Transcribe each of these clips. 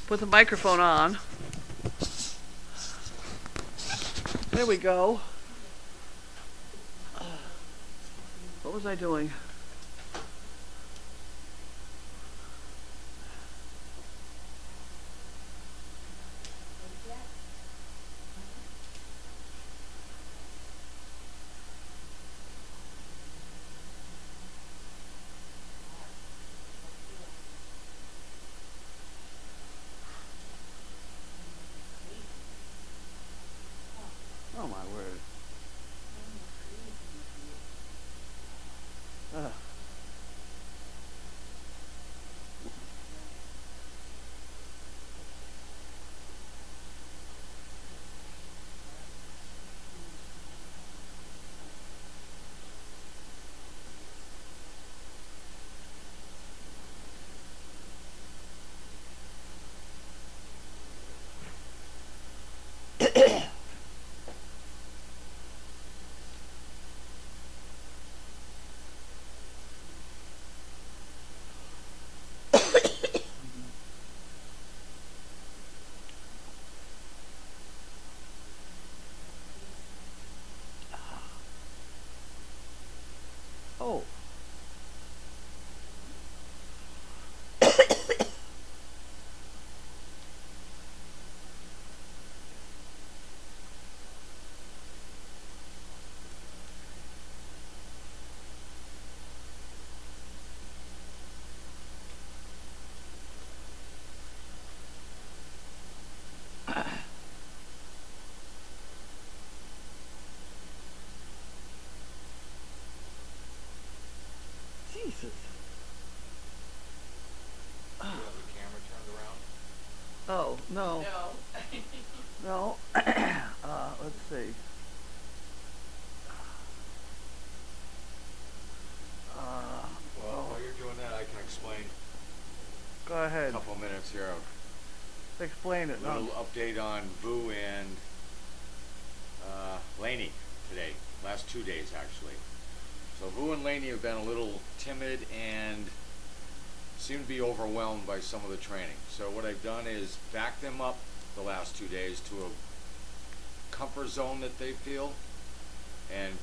Put the microphone on. There we go. What was I doing? Oh my word. Oh. Jesus. Do you have the camera turned around? Oh, no. No. Let's see. Well, while you're doing that, I can explain Go a ahead. couple minutes here. Explain it. A little update on Vu and Laney today. Last 2 days, actually. So Vu and Laney have been a little timid and seem to be overwhelmed by some of the training. So what I've done is back them up the last 2 days to a comfort zone that they feel and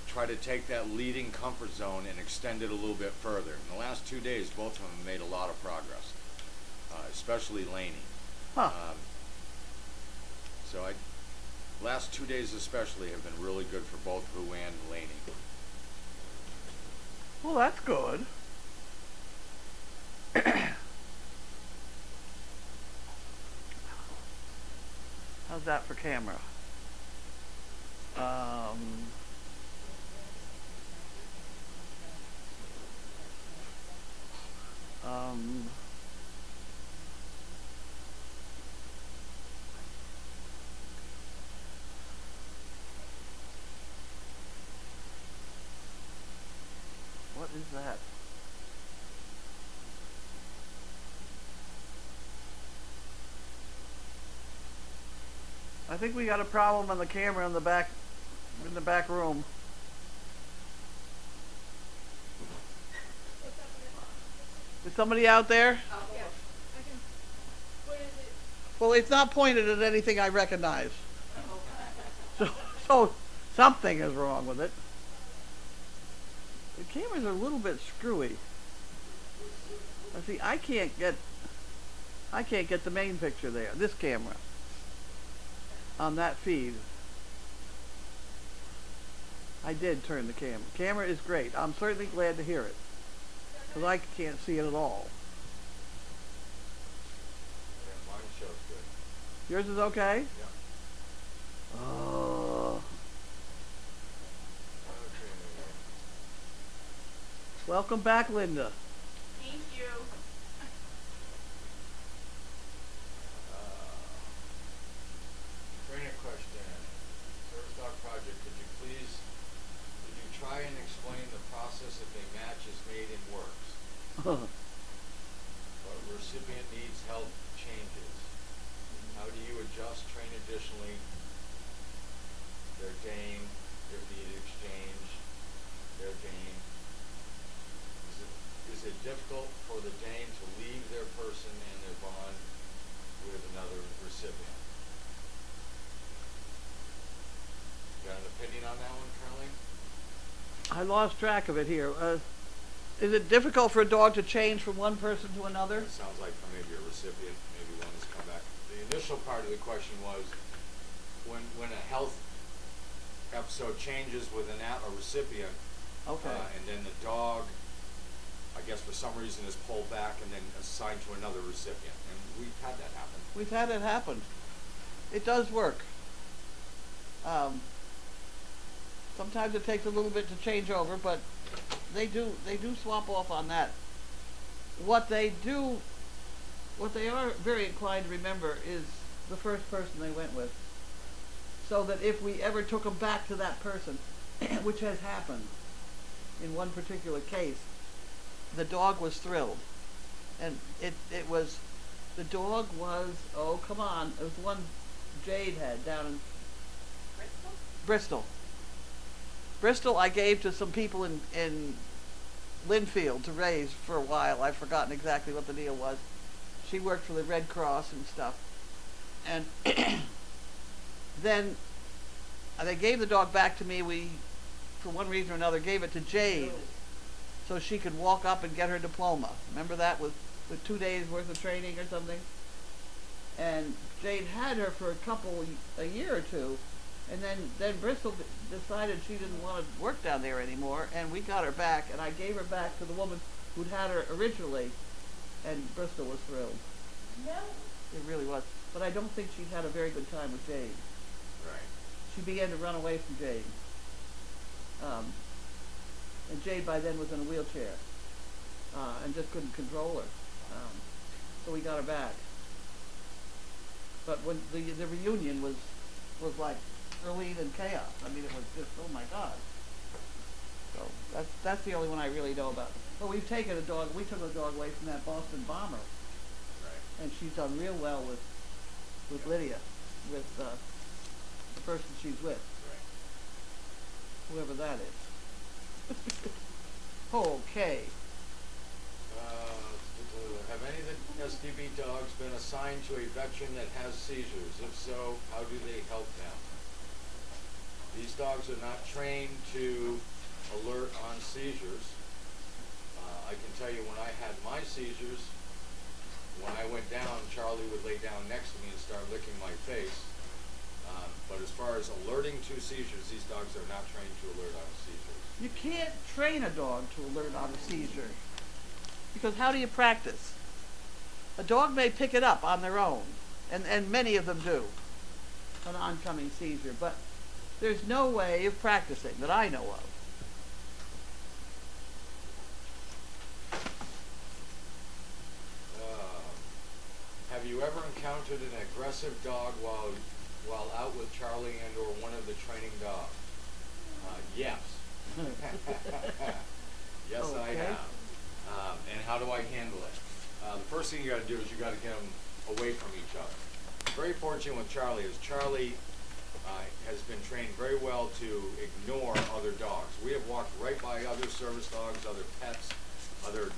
try to take that leading comfort zone and extend it a little bit further. In the last 2 days, both of them have made a lot of progress, especially Laney. Huh. So last 2 days especially have been really good for both Vu and Laney. Well, that's good. How's that for camera? What is that? I think we got a problem on the camera in the back room. Is somebody out there? Yeah, I can. What is it? Well, it's not pointed at anything I recognize. So something is wrong with it. The cameras are a little bit screwy. Now, see, I can't get the main picture there. This camera on that feed. I did turn the camera. Camera is great. I'm certainly glad to hear it, because I can't see it at all. Yeah, mine shows good. Yours is okay? Yeah. Oh. Okay. Welcome back, Linda. Thank you. Training question. Service dog project. Could you try and explain the process if a match is made and works, but recipient needs help changes? How do you adjust, train additionally their Dane, if needed exchange, their Dane? Is it difficult for the Dane to leave their person and their bond recipient. Got an opinion on that one, Carly? I lost track of it here. Is it difficult for a dog to change from one person to another? It sounds like maybe a recipient, maybe one has come back. The initial part of the question was when a health episode changes with a recipient, Okay. and then the dog, I guess for some reason, is pulled back and then assigned to another recipient. And we've had that happen. We've had it happen. It does work. Sometimes it takes a little bit to change over, but they do swap off on that. What they are very inclined to remember is the first person they went with. So that if we ever took them back to that person, which has happened in one particular case, the dog was thrilled. And the dog was, oh come on, it was one Jade had down in Bristol? Bristol I gave to some people in Linfield to raise for a while. I've forgotten exactly what the deal was. She worked for the Red Cross and stuff. And then they gave the dog back to me. We, for one reason or another, gave it to Jade so she could walk up and get her diploma. Remember that with 2 days worth of training or something? And Jade had her for a year or two. And then Bristol decided she didn't want to work down there anymore, and we got her back, and I gave her back to the woman who'd had her originally, and Bristol was thrilled. No. It really was. But I don't think she'd had a very good time with Jade. Right. She began to run away from Jade. And Jade by then was in a wheelchair, and just couldn't control her. So we got her back. But when the reunion was like Earlene and chaos. I mean, it was just, oh my God. So that's the only one I really know about. But we took a dog away from that Boston bomber. Right. And she's done real well with Lydia, with the person she's with. Right. Whoever that is. Okay. Have any of the SDB dogs been assigned to a veteran that has seizures? If so, how do they help them? These dogs are not trained to alert on seizures. I can tell you when I had my seizures, when I went down, Charlie would lay down next to me and start licking my face. But as far as alerting to seizures, these dogs are not trained to alert on seizures. You can't train a dog to alert on a seizure. Because how do you practice? A dog may pick it up on their own, and many of them do, an oncoming seizure, but there's no way of practicing that I know of. Have you ever encountered an aggressive dog while out with Charlie and or one of the training dogs? Yes. Yes, Okay. I have. And how do I handle it? The first thing you got to do is you got to get them away from each other. Very fortunate with Charlie is Charlie has been trained very well to ignore other dogs. We have walked right by other service dogs, other pets, other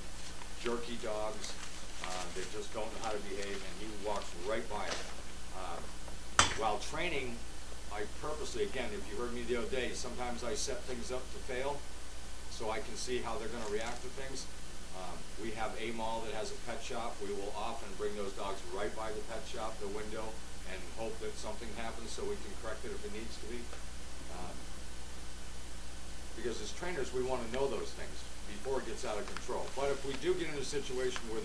jerky dogs that just don't know how to behave, and he walks right by them. While training, I purposely, again, if you heard me the other day, sometimes I set things up to fail so I can see how they're going to react to things. We have a mall that has a pet shop. We will often bring those dogs right by the pet shop, the window, and hope that something happens so we can correct it if it needs to be. Because as trainers, we want to know those things before it gets out of control. But if we do get in a situation where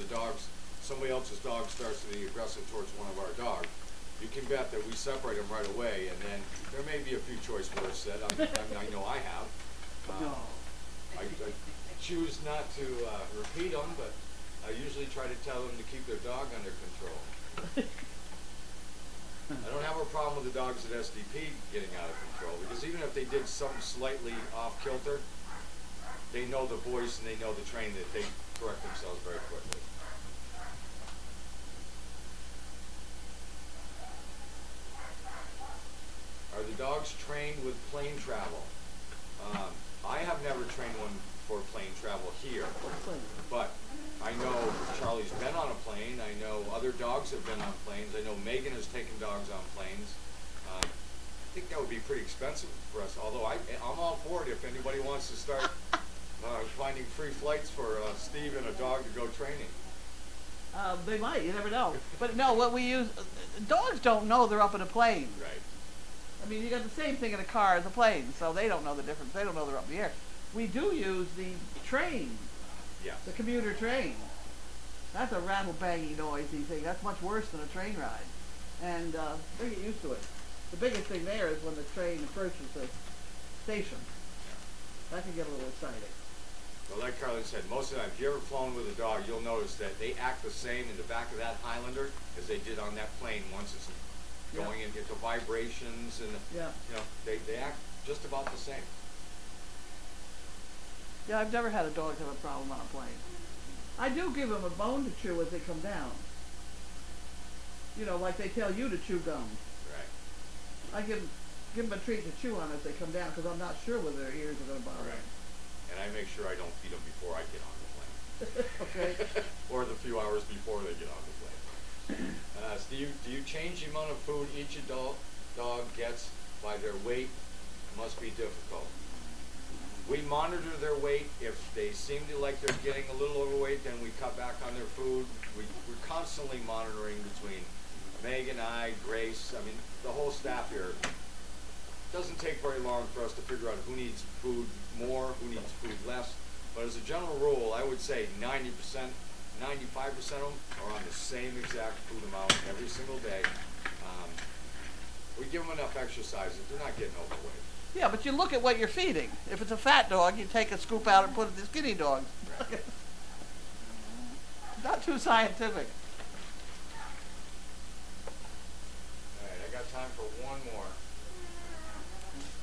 somebody else's dog starts to be aggressive towards one of our dogs, you can bet that we separate them right away, and then there may be a few choice words said. I know I have. No. I choose not to repeat them, but I usually try to tell them to keep their dog under control. I don't have a problem with the dogs at SDP getting out of control, because even if they did something slightly off kilter, they know the voice and they know the training that they correct themselves very quickly. Are the dogs trained with plane travel? I have never trained one for plane travel here. Plane. But I know Charlie's been on a plane. I know other dogs have been on planes. I know Megan has taken dogs on planes. I think that would be pretty expensive for us, although I'm all for it if anybody wants to start finding free flights for Steve and a dog to go training. They might, you never know. But no, what we use, dogs don't know they're up in a plane. Right. I mean, you got the same thing in a car as a plane, so they don't know the difference. They don't know they're up in the air. We do use the train, Yes. the commuter train. That's a rattle-banging, noisy thing. That's much worse than a train ride. And they get used to it. The biggest thing there is when the train approaches the station. That can get a little exciting. Well, like Carly said, most of the time, if you've ever flown with a dog, you'll notice that they act the same in the back of that Highlander as they did on that plane once it's going into vibrations and, Yeah. you know, they act just about the same. Yeah, I've never had a dog have a problem on a plane. I do give them a bone to chew as they come down. You know, like they tell you to chew gum. Right. I give them a treat to chew on as they come down because I'm not sure whether their ears are going to bother Right. And I make sure I don't feed them before I get on the plane. them. Okay. Or the few hours before they get on the plane. Steve, do you change the amount of food each adult dog gets by their weight? It must be difficult. We monitor their weight. If they seem to like they're getting a little overweight, then we cut back on their food. We're constantly monitoring between Meg and I, Grace, I mean, the whole staff here. It doesn't take very long for us to figure out who needs food more, who needs food less. But as a general rule, I would say 90%, 95% of them are on the same exact food amount every single day. We give them enough exercise that they're not getting overweight. Yeah, but you look at what you're feeding. If it's a fat dog, you take a scoop out and put it in the skinny dog. Right. Not too scientific. All right, I got time for one more.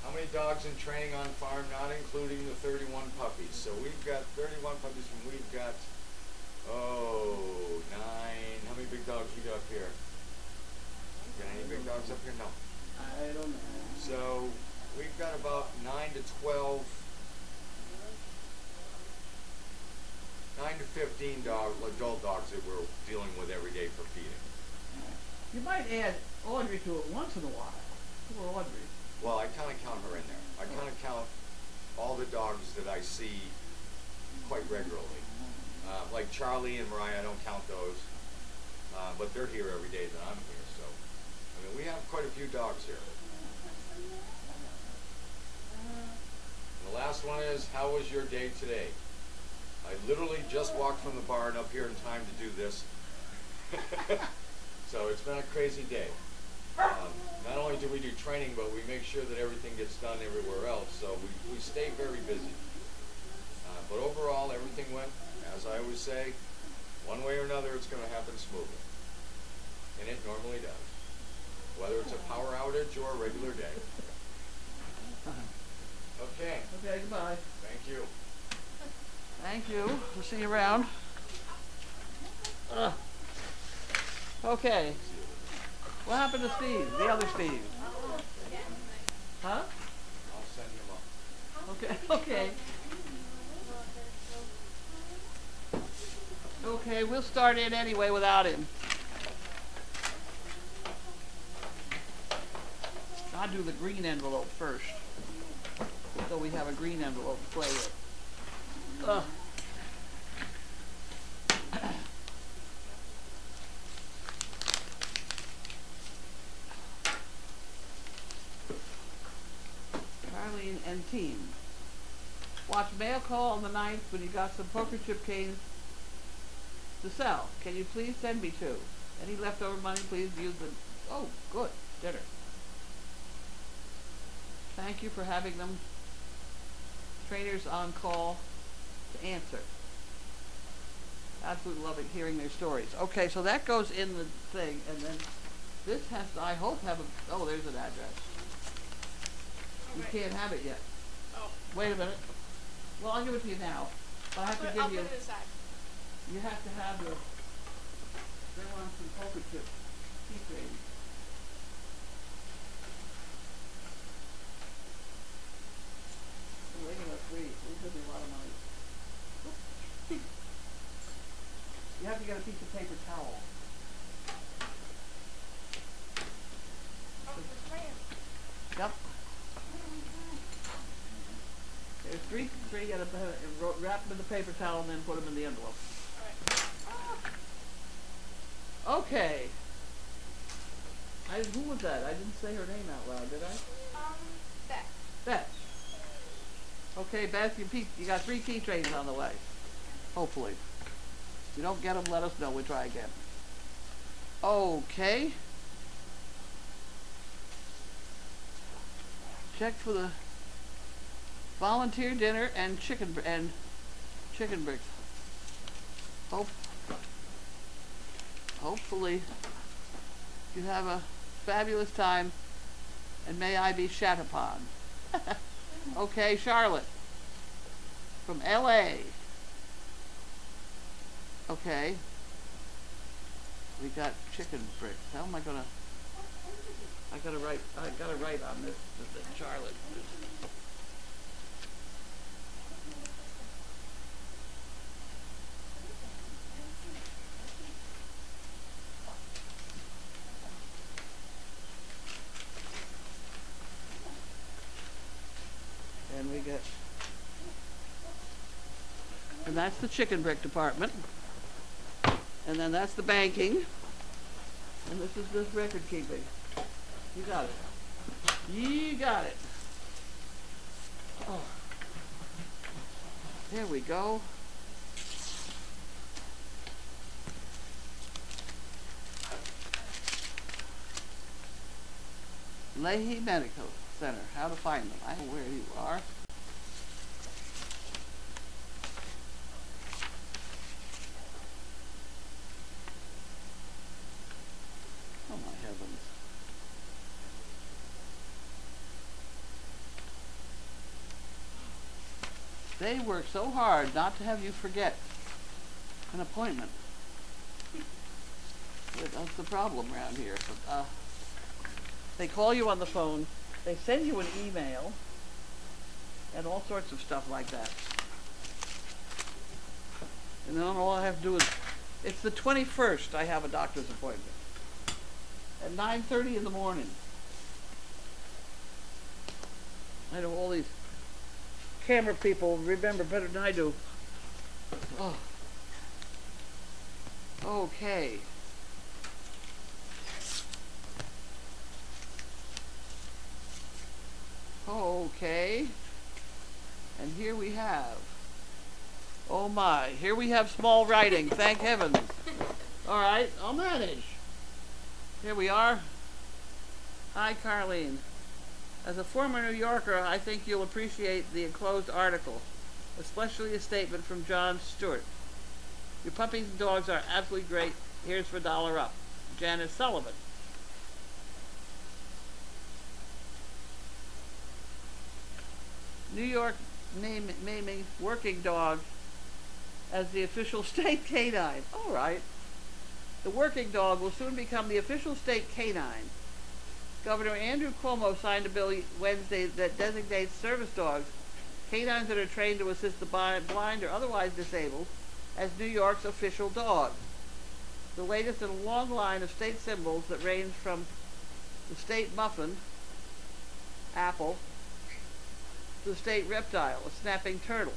How many dogs in training on farm, not including the 31 puppies? So we've got 31 puppies, and we've got, 9. How many big dogs we got up here? Got any big dogs up here? No. I don't know. So we've got about 9 to 12, 9 to 15 adult dogs that we're dealing with every day for feeding. You might add Audrey to it once in a while. Poor Audrey. Well, I kind of count her in there. I kind of count all the dogs that I see quite regularly. Like Charlie and Mariah, I don't count those. But they're here every day that I'm here. So, I mean, we have quite a few dogs here. And the last one is, how was your day today? I literally just walked from the barn up here in time to do this. So it's been a crazy day. Not only do we do training, but we make sure that everything gets done everywhere else. So we stay very busy. But overall, everything went, as I always say, one way or another, it's going to happen smoothly. And it normally does. Whether it's a power outage or a regular day. Okay. Okay, goodbye. Thank you. Thank you. We'll see you around. Okay. What happened to Steve? The other Steve? Huh? I'll send him up. Okay, okay. Okay, we'll start in anyway without him. I'll do the green envelope first. So we have a green envelope to play with. Arlene and team. Watch mail call on the 9th when you got some poker chip canes to sell. Can you please send me 2? Any leftover money, please use the... Oh, good. Dinner. Thank you for having them. Trainers on call to answer. Absolutely loving hearing their stories. Okay, so that goes in the thing, and then this has to, I hope, have a... Oh, there's an address. You can't have it yet. Oh. Wait a minute. Well, I'll give it to you now. But I have to I'll give you... put it aside. You have to have the... They want some poker chip keychains. Well, they give us 3. This could be a lot of money. get a piece of paper towel. Oh, it's right. Yep. There's three, you gotta wrap them in the paper towel and then put them in the envelope. Okay. Who was that? I didn't say her name out loud, did I? Beth. Beth. Okay, Beth, you got 3 key trains on the way. Hopefully. If you don't get them, let us know. We'll try again. Okay. Check for the volunteer dinner and chicken bricks. Hopefully you have a fabulous time, and may I be shat upon. Okay, Charlotte from LA. Okay. We got chicken bricks. How am I gonna? I gotta write on this Charlotte. And that's the chicken brick department. And then that's the banking. And this is the record keeping. You got it. You got it. Oh. There we go. Leahy Medical Center. How to find them. I know where you are. Oh my heavens. They work so hard not to have you forget an appointment. That's the problem around here. But, they call you on the phone, they send you an email, and all sorts of stuff like that. And then all I have to do is, it's the 21st I have a doctor's appointment. At 9:30 in the morning. I know all these camera people remember better than I do. Oh. Okay. Okay. And here we have, oh my, here we have small writing, thank heavens. All right, I'll manage. Here we are. Hi, Carlene. As a former New Yorker, I think you'll appreciate the enclosed article, especially a statement from John Stewart. Your puppies and dogs are absolutely great. Here's for $1 up. Janice Sullivan. New York naming working dog as the official state canine. All right. The working dog will soon become the official state canine. Governor Andrew Cuomo signed a bill Wednesday that designates service dogs, canines that are trained to assist the blind or otherwise disabled, as New York's official dog. The latest in a long line of state symbols that range from the state muffin, apple, to the state reptile, a snapping turtle.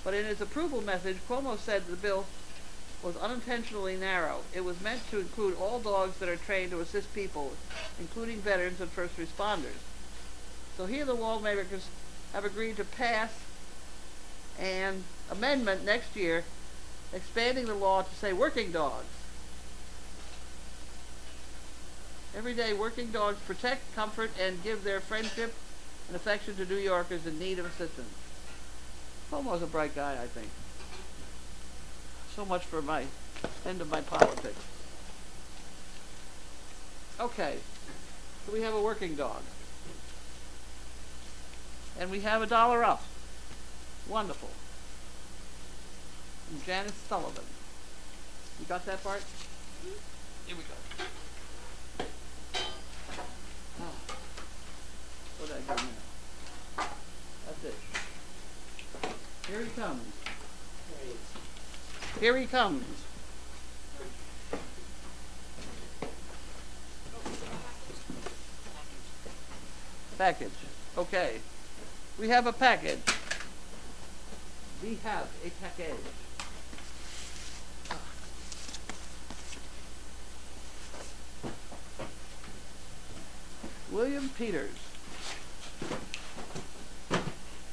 But in his approval message, Cuomo said the bill was unintentionally narrow. It was meant to include all dogs that are trained to assist people, including veterans and first responders. So here the lawmakers have agreed to pass an amendment next year expanding the law to say working dogs. Every day, working dogs protect, comfort, and give their friendship and affection to New Yorkers in need of assistance. Cuomo's a bright guy, I think. So much for my end of my politics. Okay, so we have a working dog. And we have $1 up. Wonderful. And Janice Sullivan. You got that part? Here we go. Oh. What did I do now? That's it. Here he comes. Here he comes. Package. Okay. We have a package. We have a package. William Peters.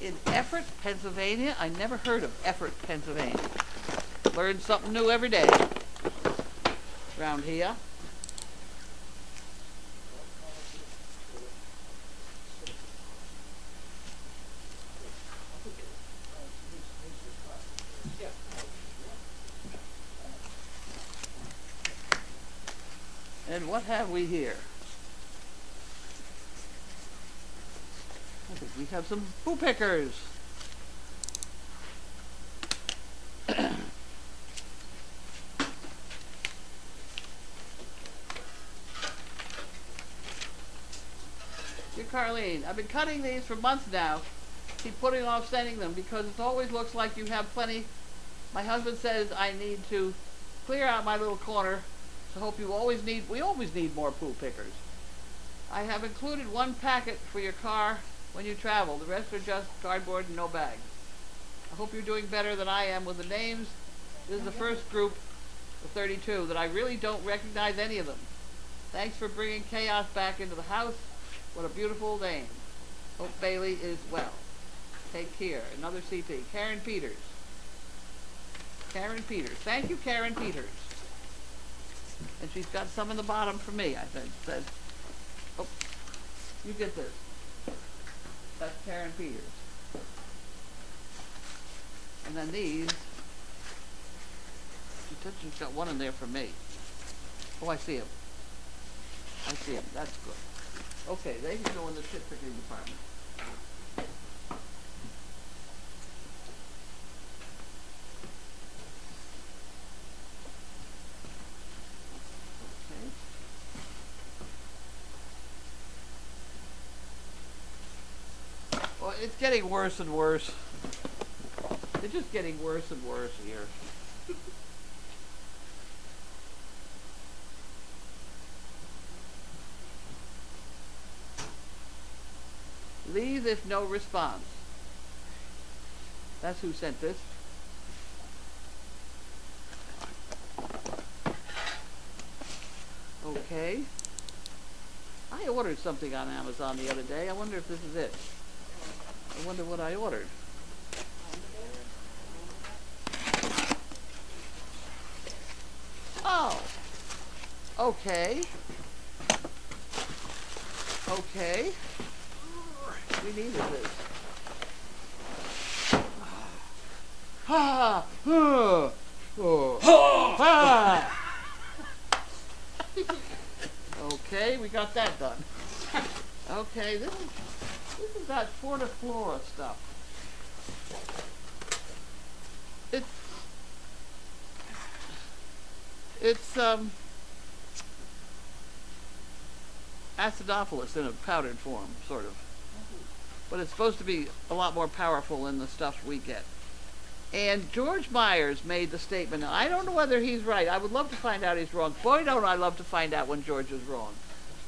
In Effort, Pennsylvania. I never heard of Effort, Pennsylvania. Learn something new every day around here. And what have we here? I think we have some poo pickers. Dear Carlene, I've been cutting these for months now. Keep putting off sending them because it always looks like you have plenty. My husband says I need to clear out my little corner. So hope you always need, we always need more poo pickers. I have included one packet for your car when you travel. The rest are just cardboard and no bag. I hope you're doing better than I am with the names. This is the first group of 32 that I really don't recognize any of them. Thanks for bringing chaos back into the house. What a beautiful name. Hope Bailey is well. Take care. Another CP. Karen Peters. Karen Peters. Thank you, Karen Peters. And she's got some in the bottom for me, I think. Says, oh, you get this. That's Karen Peters. And then these, she said she's got one in there for me. Oh, I see him. I see him. That's good. Okay, they can go in the chip picking department. Well, it's getting worse and worse. It's just getting worse and worse here. Leave if no response. That's who sent this. Okay. I ordered something on Amazon the other day. I wonder if this is it. I wonder what I ordered. Oh. Okay. Okay. We needed this. Ha! Oh. Ha! Okay, we got that done. Okay, this is that Fortiflora stuff. It's acidophilus in a powdered form, sort of. But it's supposed to be a lot more powerful than the stuff we get. And George Myers made the statement. Now, I don't know whether he's right. I would love to find out he's wrong. Boy, don't I love to find out when George is wrong.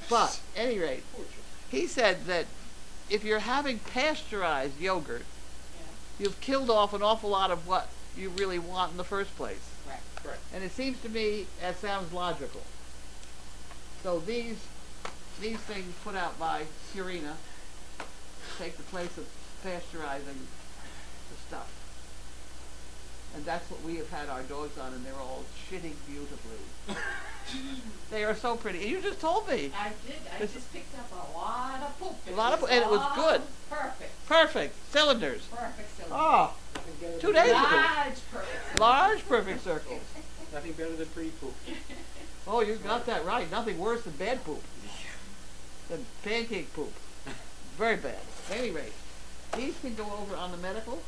But, at any rate, he said that if you're having pasteurized yogurt, you've killed off an awful lot of what you really want in the first place. Right. And it seems to me that sounds logical. So these things put out by Purina take the place of pasteurizing the stuff. And that's what we have had our dogs on, and they're all shitting beautifully. They are so pretty. And you just told me. I did. I just picked up a lot of poop. And it was good. Perfect. Perfect. Cylinders. Perfect cylinder. Oh, 2 days ago. Large perfect. Large perfect circles. Nothing better than pretty poop. Oh, you got that right. Nothing worse than bad poop. Than pancake poop. Very bad. At any rate, these can go over on the medical.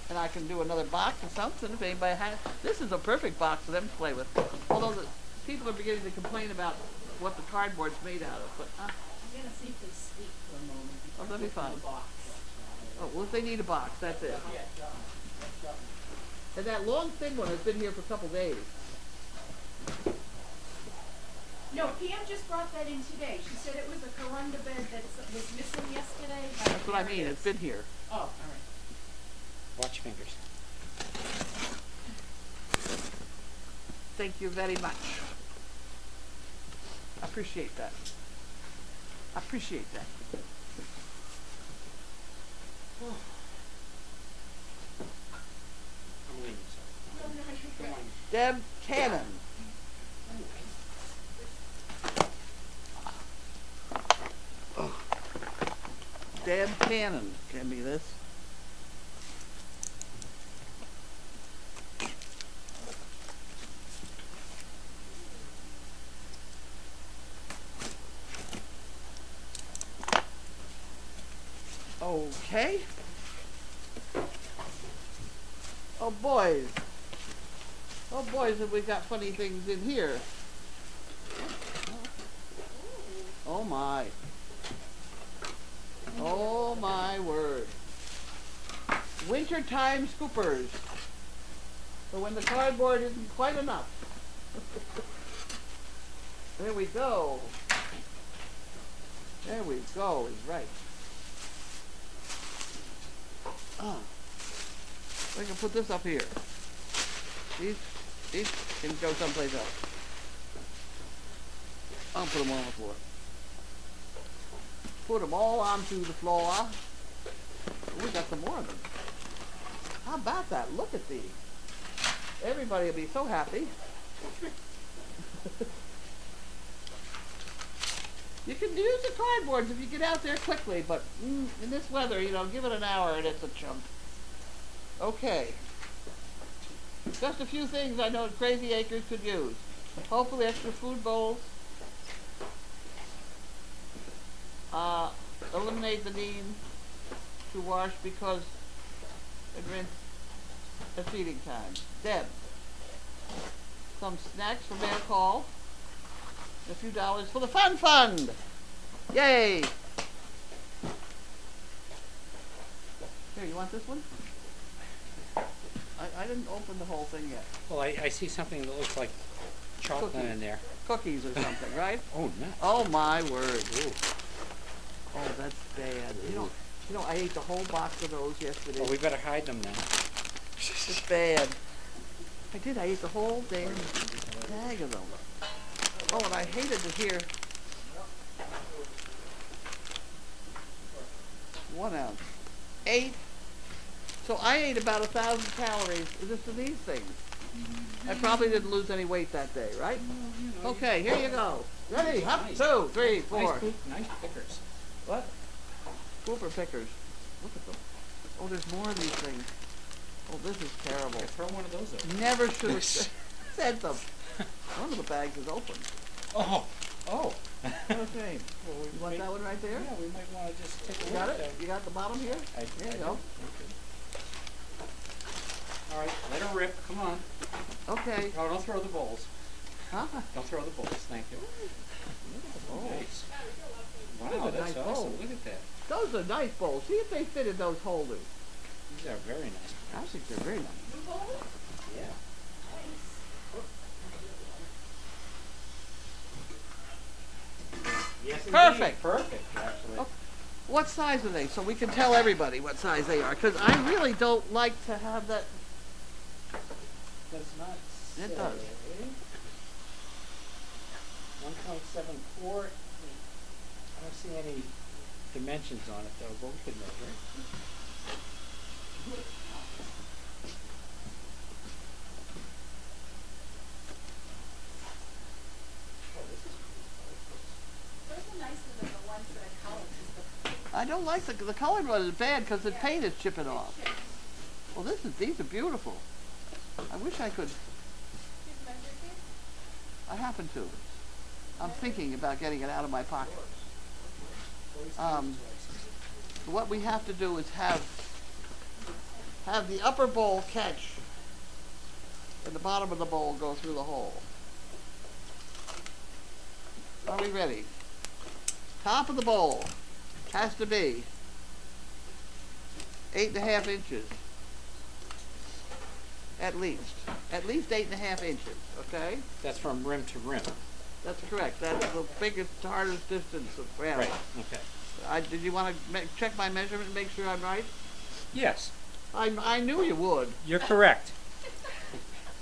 And I can do another box or something if anybody has. This is a perfect box for them to play with. Although the people are beginning to complain about what the cardboard's made out of. But I'm going to see if they sleep for a moment. Oh, that'd be fine. Box. Oh, well, if they need a box, that's it. And that long thin one has been here for a couple days. No, Pam just brought that in today. She said it was a corunda bed that was missing yesterday. That's what I There it mean. is. It's been here. Oh, all right. Watch fingers. Thank you very much. I appreciate that. I appreciate that. I'm leaving, so. No, no, you're Come good. on. Deb Cannon. Deb Cannon can be this. Okay. Oh boys. Oh boys, have we got funny things in here. Oh my. Oh my word. Wintertime scoopers. So when the cardboard isn't quite enough. There we go. There we go, is right. I can put this up here. These can go someplace else. I'll put them on the floor. Put them all onto the floor. Oh, we got some more of them. How about that? Look at these. Everybody will be so happy. You can use the cardboards if you get out there quickly, but in this weather, you know, give it an hour and it's a chunk. Okay. Just a few things I know Crazy Acres could use. Hopefully extra food bowls. Eliminate the need to wash because and rinse at feeding time. Deb. Some snacks for Bear Call. A few dollars for the Fun Fund. Yay! Here, you want this one? I didn't open the whole thing yet. Well, I see something that looks like chocolate Cookies. in there. Cookies or something, right? Oh, nuts. Oh my word. Ooh. Oh, that's bad. You know, I ate the whole box of those yesterday. Well, we better hide them now. It's bad. I did. I ate the whole damn bag of them. Oh, and I hated to hear 1 ounce. 8. So I ate about 1,000 calories just for these things. I probably didn't lose any weight that day, right? Okay, here you go. Ready? Up, Nice. 2, 3, 4. Nice pickers. What? Pooper pickers. Look at them. Oh, there's more of these things. Oh, this is terrible. Throw one of those over. Never should have said them. One of the bags is open. Oh. Oh. Okay. Well, You want that one right there? Yeah, we might want to just take a You look got at it? that. You got the bottom here? There you go. Okay. All right, let her rip. Come on. Okay. Oh, don't throw the bowls. Huh? Don't throw the bowls. Thank you. Oh. Nice. Those Wow, are that's nice awesome. bowls. Look at that. Those are nice bowls. See if they fit in those holders. These are very nice. I think they're very nice. Yeah. Yes, Perfect. Perfect, actually. Oh. What size are they? So we can tell everybody what size they are. Because I really don't like to have that. Does not say. It does. 1.74. I don't see any dimensions on it though, but we could measure it. Those are nicer than the ones that are colored. 'Cause I don't like the colored one is bad because the paint is chipping off. the chips. Well, these are beautiful. I wish I could. You've measured these? I happen to. I'm thinking about getting it out of my pocket. What we have to do is have the upper bowl catch and the bottom of the bowl go through the hole. Are we ready? Top of the bowl has to be 8.5 inches. At least 8.5 inches. Okay. That's from rim to rim. That's correct. That's the biggest, hardest distance of gravel. Right, okay. Did you want to check my measurement and make sure I'm right? Yes, I knew you would. you're correct.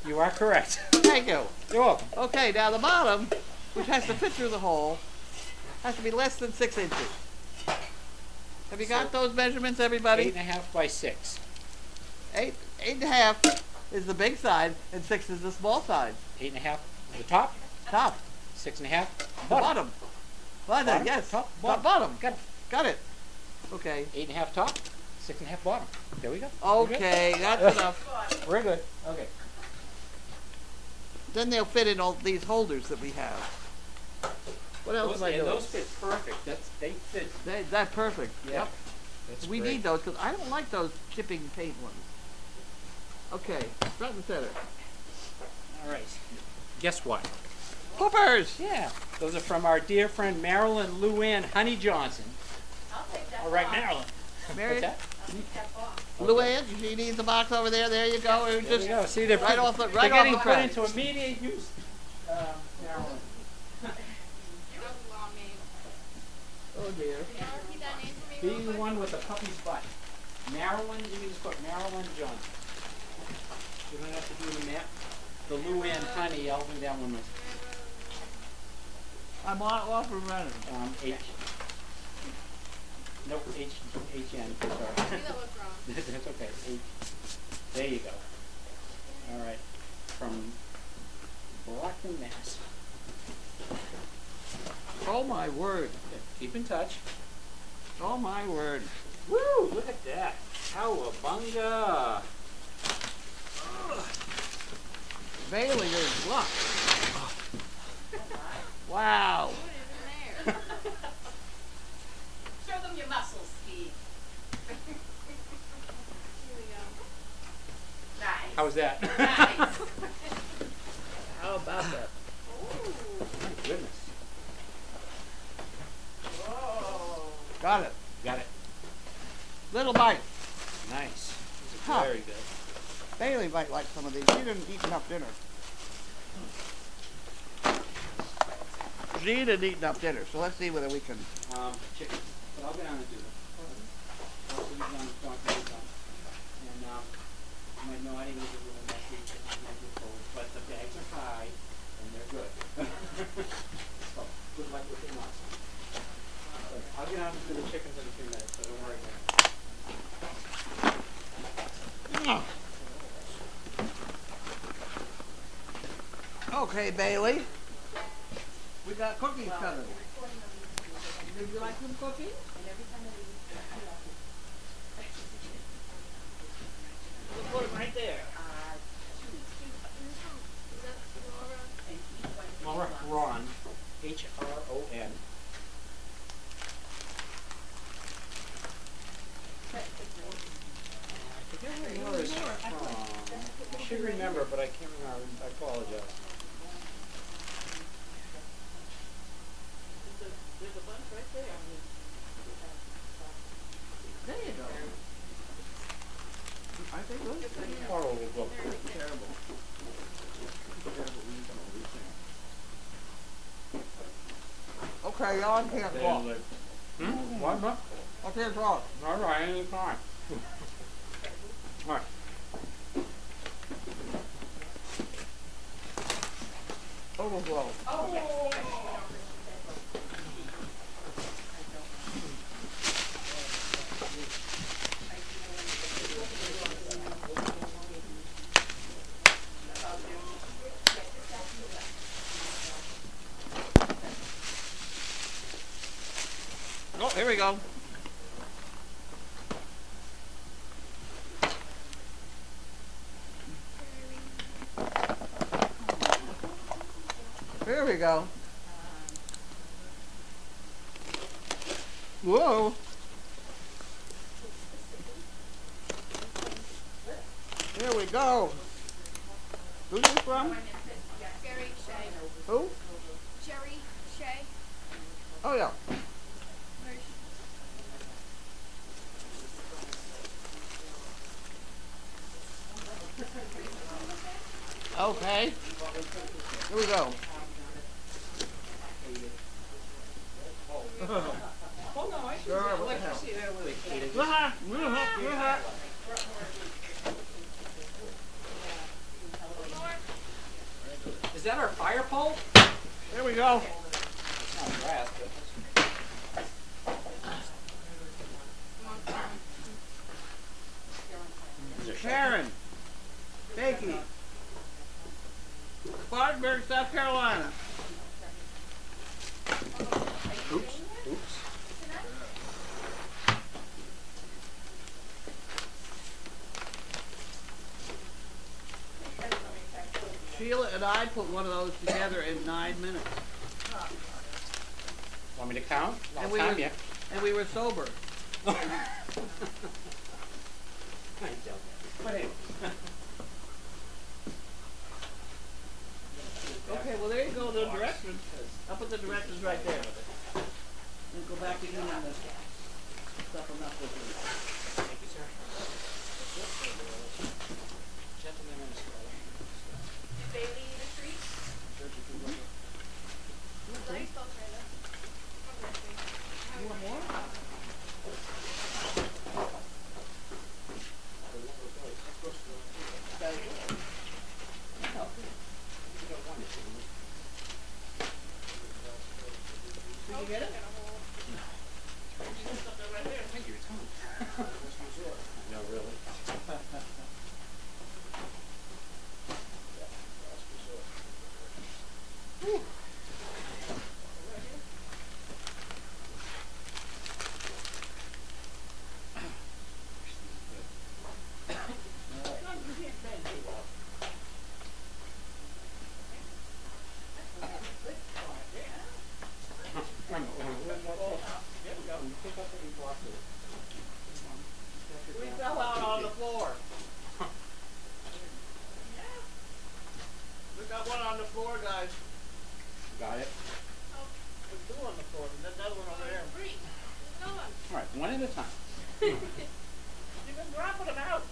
You are correct. Thank you. You're welcome. Okay, now the bottom, which has to fit through the hole, has to be less than 6 inches. Have you got those measurements, everybody? 8.5 by 6. 8.5 is the big side, and 6 is the small side. 8.5 the top, Top. 6.5 The bottom. Bottom? Yes. Top, Bottom. Got it. Got it. Okay. 8.5 top, 6.5 bottom. There we go. Okay, that's enough. We're good. Okay. Then they'll fit in all these holders that we have. What else am I doing? Those fit perfect. They fit. That's perfect. Yeah. Yep. That's We great. need those because I don't like those chipping paint ones. Okay, front and center. All right. Guess what? Hoopers! Yeah. Those are from our dear friend Marilyn Luann Honey Johnson. I'll take that All right, box. Marilyn. Mary, What's that? I'll take that box. Luann, she needs the box over there. There you go. There you go. See, they're right off the they're right getting off the put press. into immediate use. Marilyn. That was a long name. Oh dear. Can you repeat that name for me real Being quick? one with a puppy's butt. Marilyn, you can just put Marilyn Johnson. You don't have to do the map. The Luann Honey, I'll do that one with I'm off and running. H. Nope, HN. Sorry. Maybe that was wrong. That's okay. H. There you go. All right. From Brockton, Mass. Oh my word. Keep in touch. Oh my word. Woo! Look at that. Cowabunga! Bailey is luck. Wow. What is in there? Show them your muscles, Steve. Here we go. Nice. How's that? Nice. How about that? My goodness. Whoa. Got it. Got it. Little bite. Nice. This is Huh. very good. Bailey might like some of these. She didn't eat enough dinner. She didn't eat enough dinner, so let's see whether we can. Chicken. But I'll go down and do them. I'll do these on Doctor done. And you might know I didn't give you a message that you might get cold, but the bags are high and they're good. So good luck with the nuts. I'll get on to the chickens in a few minutes, so don't worry about it. Okay, Bailey. We got cookies coming. Would you like some cookies? We'll put them right there. Is that Laura? Laura Ron, H-R-O-N. I forget where Laura's from. I should remember, but I can't remember. I apologize. There's a bunch right there. There you go. I think good. Horrible. Terrible. Okay, y'all can't talk. What? I can't talk. All right, anytime. All right. Overflow. Oh, yes. Oh, here we go. Here we go. Whoa. Here we go. Who's this from? Jerry Shea. Who? Jerry Shea. Oh, yeah. Where's Okay. Here we go. Well, no, I should Sure, what the like hell? to see that really catered. Is that our fire pole? Here we go. It's not grass, but Karen. Becky. Spartanburg, South Carolina. oops, oops. Sheila and I put one of those together in 9 minutes. Want me to count? I'll And we time were, you. and we were sober. I don't. But hey. Okay, well there you go, the directions. I'll put the directions right there. Then go back to eating the stuff I'm not supposed to eat. Thank you, sir. Gentlemen and Bailey the treat. Nice both right there. You want more? Did you get it? Thank you, Tom. No, really. We fell out on the floor. We got one on the floor, guys. Got it? There's two on the floor, and then another one over there. All right, one at a time. You've been dropping them out.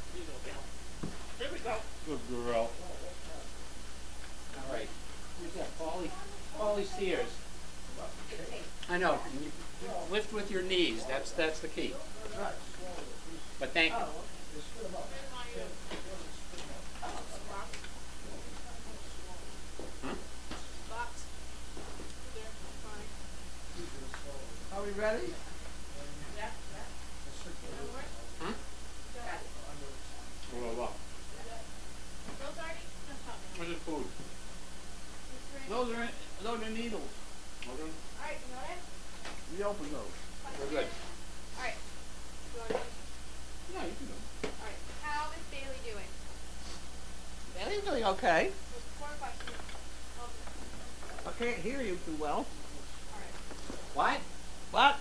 Here we go. Good girl. All right. Who's that? Polly Sears. I know. And you lift with your knees. That's the key. But thank you. Are we ready? Well. Where's the food? Those are needles. Okay. Alright, you got it? We open those. We're good. Alright. Yeah, you can go. Alright. How is Bailey doing? Bailey's doing okay. There's 4 questions. I can't hear you too well. Alright. What? What?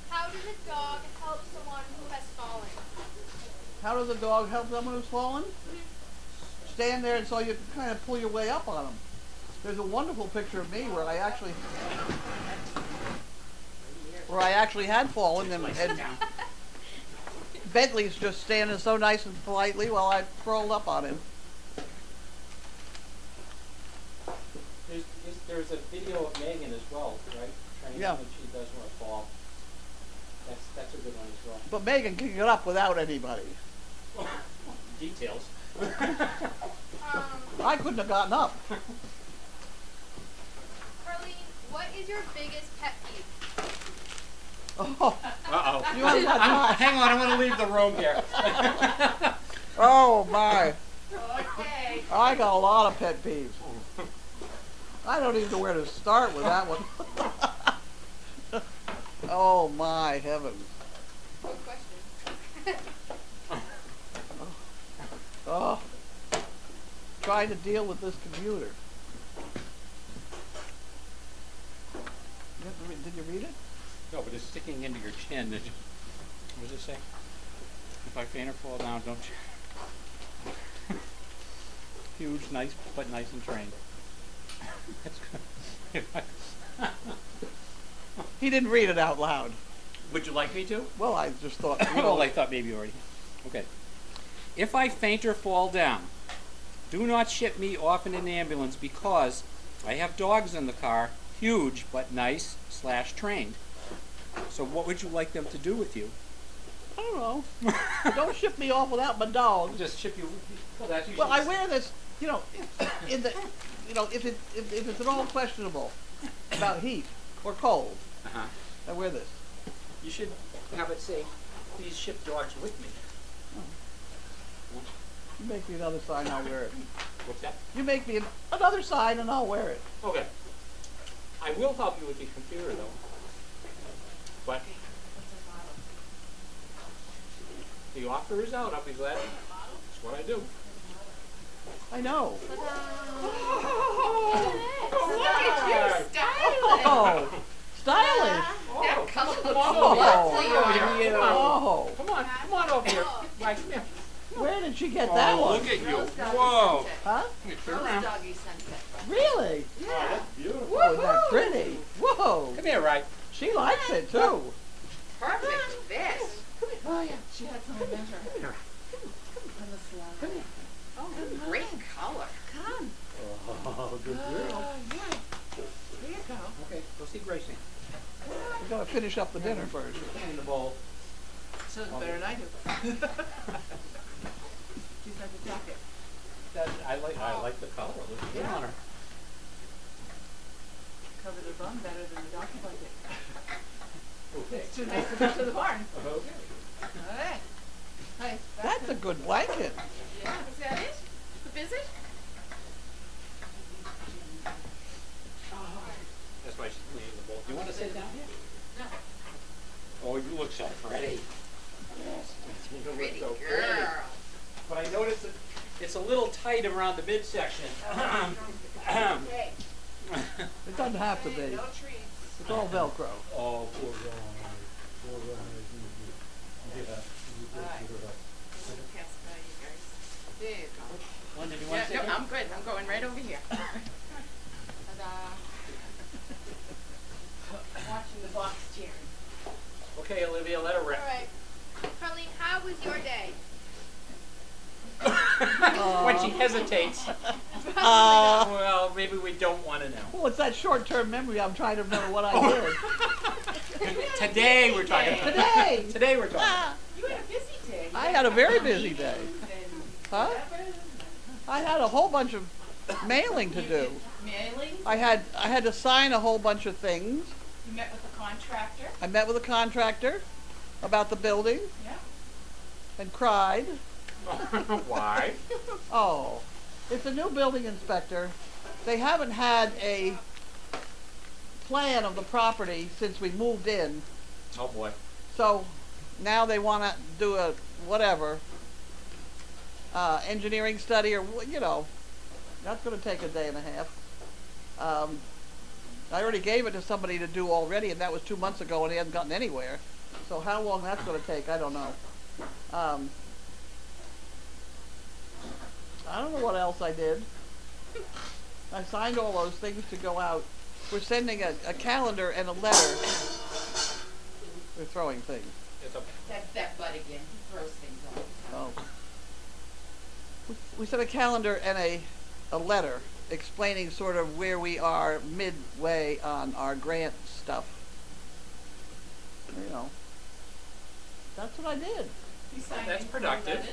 How does a dog help someone who has fallen? How does a dog help someone who's fallen? Stand there and so you can kind of pull your way up on them. There's a wonderful picture of me where I actually had fallen and Bentley's just standing so nice and politely while I crawled up on him. There's a video of Megan as well, right? Training Yeah. that she does when a fall. That's a good one as well. But Megan can get up without anybody. Details. I couldn't have gotten up. Carlene, what is your biggest pet peeve? Oh, Uh-oh. you want my Hang on, I want to leave the room here. Oh my. Okay. I got a lot of pet peeves. I don't even know where to start with that one. Oh my heavens. Good question. Oh. Trying to deal with this computer. Did you read it? No, but it's sticking into your chin. What does it say? If I faint or fall down, don't you? Huge, nice, but nice and trained. That's good. He didn't read it out loud. Would you like me to? Well, I just thought, Well, I thought maybe you already. Okay. If I faint or fall down, do not ship me off in an ambulance because I have dogs in the car, huge but nice / trained. So what would you like them to do with you? I don't know. Don't ship me off without my dog. Just ship you. Well, that's Well, I wear this, in the, if it's at all questionable about heat or cold, Uh-huh. I wear this. You should have it say, please ship dogs with me. You make me another sign, I'll wear it. What's that? You make me another sign and I'll wear it. Okay. I will help you with your computer though. But the offer is out, I'll be glad. That's what I do. I know. Look at you, stylish. Oh, stylish. That color looks so Oh. lovely Oh, on yeah. you. Oh, Come on over here. Right, come here. where did she get that one? Look at you. Rose doggy Whoa. sent Huh? it. Rose doggy sent it. Really? Yeah. Beautiful. Oh, is that pretty? Whoa. Come here, right. She likes it too. Perfect fit. Oh yeah, she had some measure. On the slide. Oh, great color. Come. Oh, good Oh yeah. There you go. Okay, go see Gracie. We gotta finish up the dinner first. In the bowl. So it's better than I do. She's like a jacket. I like the color. It looks good Yeah. on her. Cover the bum better than the donkey blanket. Okay. It's too nice to go to the barn. Okay. All right. Hey, That's a good blanket. Yeah. Is that it? The visit? That's why she's cleaning the bowl. Do you want to sit down here? No. Oh, you look so pretty. You look Pretty so girl. But I noticed that it's a little tight around the midsection. Okay. It doesn't have to be. No treats. It's all Velcro. Oh, poor guy. Poor guy. Yeah. All right. Pass by you guys. There you go. Linda, do you want to sit Yeah, here? no, I'm good. I'm going right over here. Ta-da. Watching the box cheering. Okay, Olivia, let her rip. All right. Carlene, how was your day? When she hesitates. Uh, Well, maybe we don't want to know. well, it's that short-term memory. I'm trying to remember what I did. Today we're talking about. Today. Today we're talking. Ah, You had a busy day. I had a very busy day. And Huh? I had a whole bunch of mailing to do. mailings. I had to sign a whole bunch of things. You met with the contractor. I met with a contractor about the building Yeah. and cried. Why? Oh, it's a new building inspector. They haven't had a plan of the property since we moved in. Oh boy. So now they want to do a whatever engineering study or that's going to take a day and a half. I already gave it to somebody to do already, and that was 2 months ago, and he hasn't gotten anywhere. So how long that's going to take, I don't know. I don't know what else I did. I signed all those things to go out. We're sending a calendar and a letter. We're throwing things. It's okay. That's that butt again. He throws things on. Oh. We sent a calendar and a letter explaining sort of where we are midway on our grant stuff. That's what I did. You signed That's inquiry productive. letters?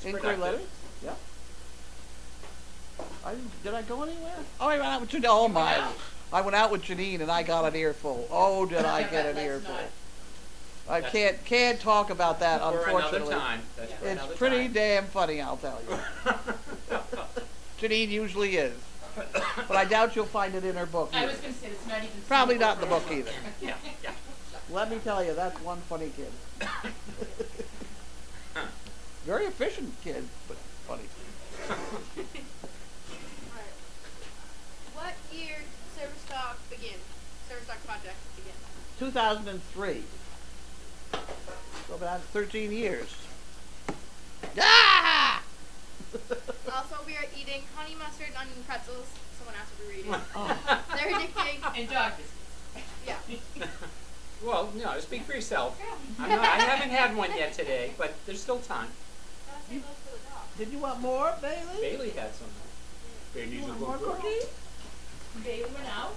Inquiry productive. letters? Yeah. Did I go anywhere? Oh, I went out with Janine. Oh my! out? I went out with Janine and I got an earful. Oh, did I get an Let's earful? not. I That's- can't talk about that, For unfortunately. another time. That's for It's another pretty time. damn funny, I'll tell you. Janine usually is, but I doubt you'll find it in her book. I either. was going to say it's not even. Probably suitable not in the for book a either. Yeah, yeah. Let me tell you, that's one funny kid. Very efficient kid, but funny. Alright. What year did Service Talk begin? Service Talk project begin? 2003. So about 13 years. Ah! Also, we are eating honey mustard and onion pretzels. Someone asked if we were eating. Oh, They're addicting. And dog biscuits. Yeah. Well, no, speak for yourself. I haven't had one yet today, but there's still time. Gotta save those for the dog. Did you want more, Bailey? Bailey had some. Bailey's You a want good more girl. cookies? Bailey went out.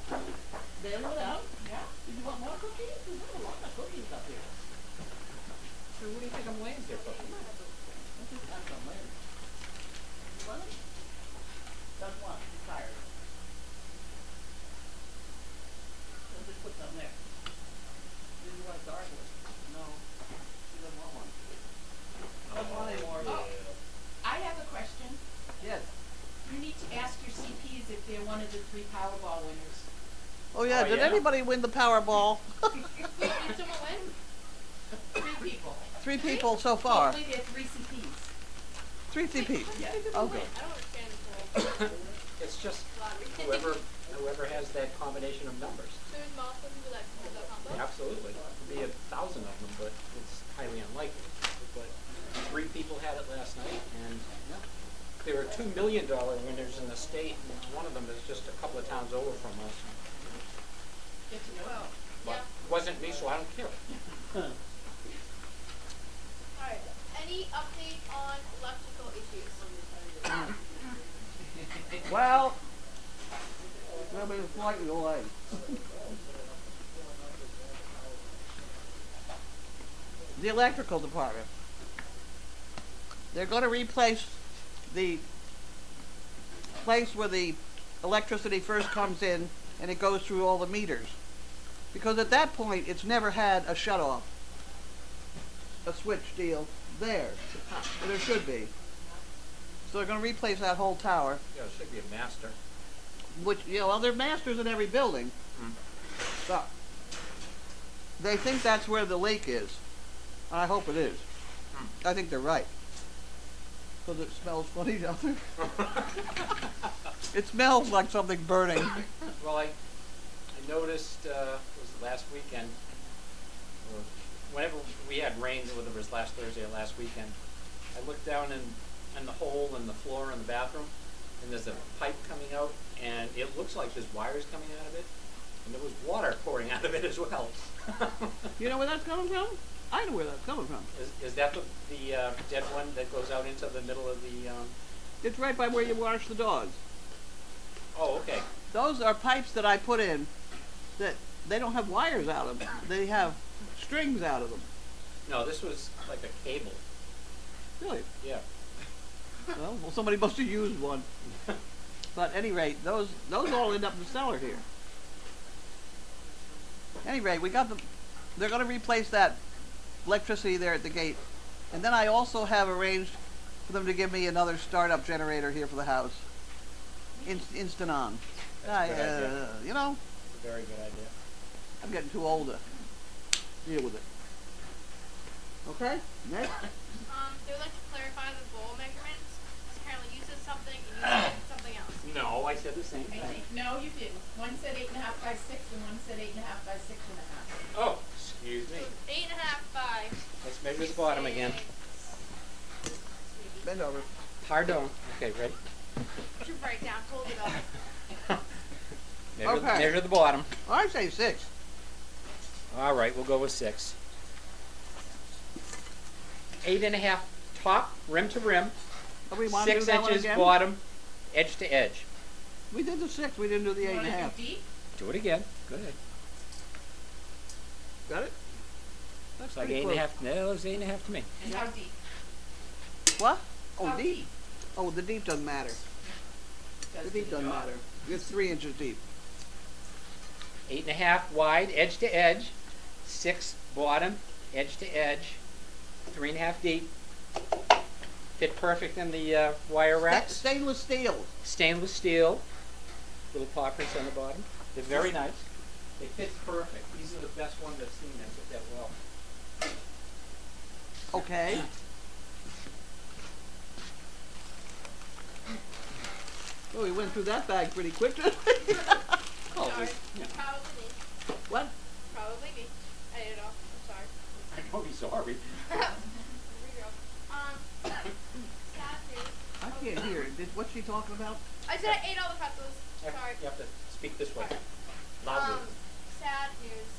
Bailey went out? Yeah. Did you want more cookies? There's not a lot of cookies up here. So what do you think I'm laying here for? I think that's some later. You want it? Doesn't want it. She's tired. Let's just put some there. Did you want a dark one? No. She doesn't want one. Doesn't want any more. Oh, I have a question. Yes. You need to ask your CPs if they're one of the 3 Powerball winners. Oh yeah, Oh, did yeah. anybody win the Powerball? Wait, did someone win? 3 people. 3 people so far. Hopefully they're 3 CPs. 3 CPs. Yeah. Okay. I don't understand this whole It's just lottery. whoever has that combination of numbers. So there's multiple people that pump up? Absolutely. There'd be 1,000 of them, but it's highly unlikely. But 3 people had it last night, and there were $2 million winners in the state, and one of them is just a couple of towns over from us. Get to know. Well, But yeah. it wasn't me, so I don't care. Alright. Any update on electrical issues? Well, there'll be a slight delay. The electrical department. They're going to replace the place where the electricity first comes in and it goes through all the meters. Because at that point, it's never had a shut-off, a switch deal there. But there should be. So they're going to replace that whole tower. Yeah, it should be a master. Which, you know, well, there are masters in every building. So, they think that's where the leak is. I hope it is. I think they're right. Because it smells funny down there. It smells like something burning. Well, I noticed, it was last weekend, or whenever we had rains, whether it was last Thursday or last weekend, I looked down in the hole in the floor in the bathroom, and there's a pipe coming out, and it looks like there's wires coming out of it, and there was water pouring out of it as well. You know where that's coming from? I know where that's coming from. Is that the dead one that goes out into the middle of the, It's right by where you wash the dogs. oh, okay. Those are pipes that I put in that they don't have wires out of them. They have strings out of them. No, this was like a cable. Really? Yeah. Well, somebody must have used one. But at any rate, those all end up in the cellar here. At any rate, they're going to replace that electricity there at the gate. And then I also have arranged for them to give me another startup generator here for the house. Instant on. That's a good idea. You know, It's a very good idea. I'm getting too old to deal with it. Okay, next. They would like to clarify the bowl measurements. Apparently you said something and you said something else. No, I said the same I thing. think, no, you didn't. One said 8.5 by 6 and one said 8.5 by 6.5. Oh, excuse me. 8.5 by Let's measure the bottom again. Bend over. Pardon. Okay, ready? Put your right down. Hold it up. Okay. Measure the bottom. I say 6. All right, we'll go with 6. 8.5 top, rim to rim. Do we want to do 6 that one inches again? bottom, edge to edge. We did the 6. We didn't do the You 8.5. want to do deep? Do it again. Go ahead. Got it? That's It's like pretty 8.5. No, it's 8.5 to me. And how deep? close. What? Oh, How deep. Oh, the deep doesn't matter. The Does deep doesn't matter. It's 3 inches deep. 8.5 wide, edge to edge. 6 bottom, edge to edge. 3.5 deep. Fit perfect in the wire That's racks. stainless steel. Stainless steel. Little poppers on the bottom. They're very nice. They fit perfect. These are the best ones I've seen that fit that well. Okay. Oh, we went through that bag pretty quick, didn't we? Oh, Sorry. yeah. Probably me. What? Probably me. I ate it all. I'm sorry. I know he's sorry. There we go. Sad news. I can't hear it. What's she talking about? I said I ate all the pretzels. Sorry. You have to speak this way. Loudly. Sad news.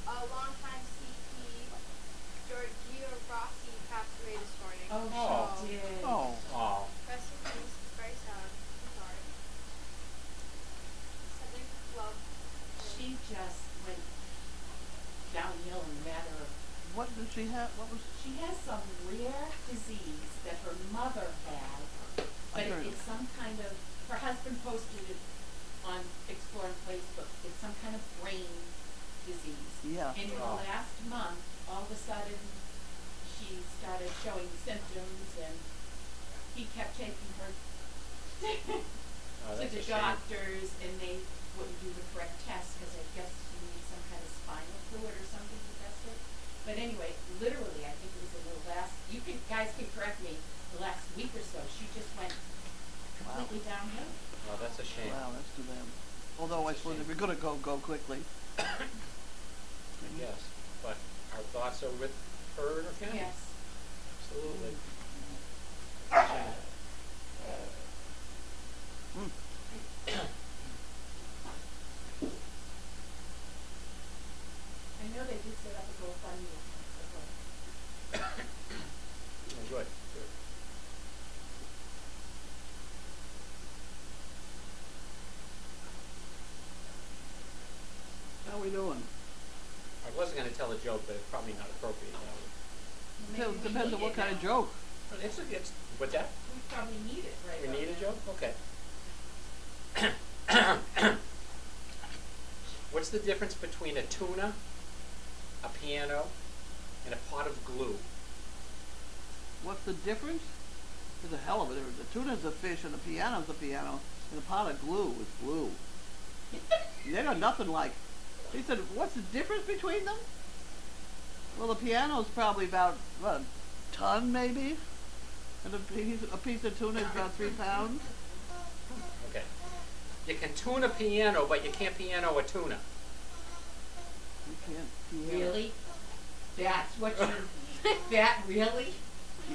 a longtime CP, Georgia Rossi, passed away this morning. Oh, Oh. she did. Oh. Oh. Rest in peace. It's very sad. I'm sorry. Sending love. She just went downhill in a matter of. What did she have? What was? She has some rare disease that her mother had, but heard it's some kind of. Her husband posted it on Exploring Facebook. It's some kind of brain disease. Yeah. And in the Oh. last month, all of a sudden, she started showing symptoms, and he kept taking her Oh, to that's the a shame. doctors, and they wouldn't do the correct test because I guess you need some kind of spinal fluid or something to test it. But anyway, literally, I think it was in the last. You can guys can correct me. The last week or so, she just went completely downhill. Oh, that's a shame. Wow, that's too bad. Although I suppose if we're gonna go quickly. Yes, but our thoughts are with her and her family. Yes. Absolutely. Mm. I know they did set up a GoFundMe as well. Oh, good, good. How we doing? I wasn't going to tell a joke, but it's probably not appropriate now. Maybe we Depends on need what it kind of now. joke. It's, what's that? We probably need it right We about need a now. joke? Okay. What's the difference between a tuna, a piano, and a pot of glue? What's the difference? There's a hell of a difference. The tuna's a fish and the piano's a piano, and the pot of glue is glue. They got nothing like. He said, what's the difference between them? Well, the piano's probably about, what, a ton maybe? And a piece of tuna is about 3 pounds? Okay. You can tune a piano, but you can't piano a tuna. You can't piano. Really? That's what you. That really?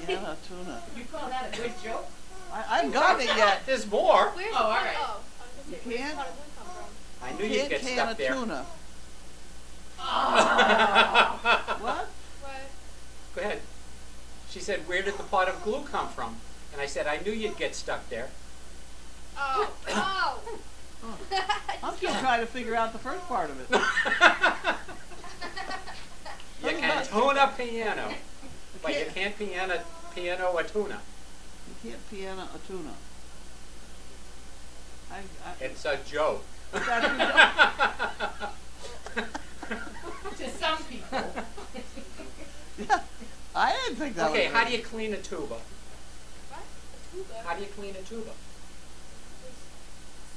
Piano tuna. You call that a good joke? I haven't gotten it yet. There's more. Where's Oh, the all right. Oh, I was gonna say, You where's can't? the pot of glue come from? I knew You you'd can't get can stuck a there. tuna. Oh. What? What? Go ahead. She said, where did the pot of glue come from? And I said, I knew you'd get stuck there. Oh. Oh. I'm still trying to figure out the first part of it. You can tune a piano, but you can't piano a tuna. You can't piano a tuna. It's a joke. To some people. Yeah, I didn't think that Okay, was how right. do you clean a tuba? What? A tuba? How do you clean a tuba?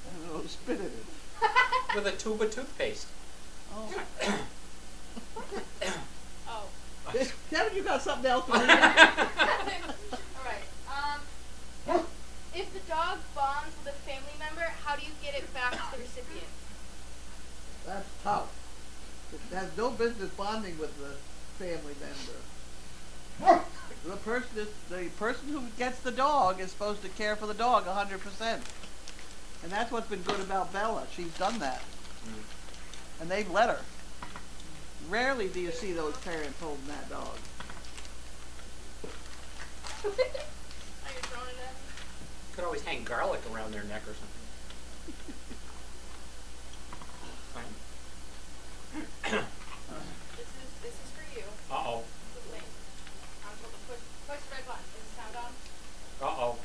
I don't know, spit in it. With a tuba toothpaste. Oh. Oh. Kevin, you got something else to do? Alright. If the dog bonds with a family member, how do you get it back to the recipient? That's tough. It has no business bonding with the family member. The person who gets the dog is supposed to care for the dog 100%. And that's what's been good about Bella. She's done that. And they've let her. Rarely do you see those parents holding that dog. Are you throwing it at me? Could always hang garlic around their neck or something. This is for you. Uh-oh. This is late. I'm supposed to push the red button. Is the sound on? Uh-oh. Or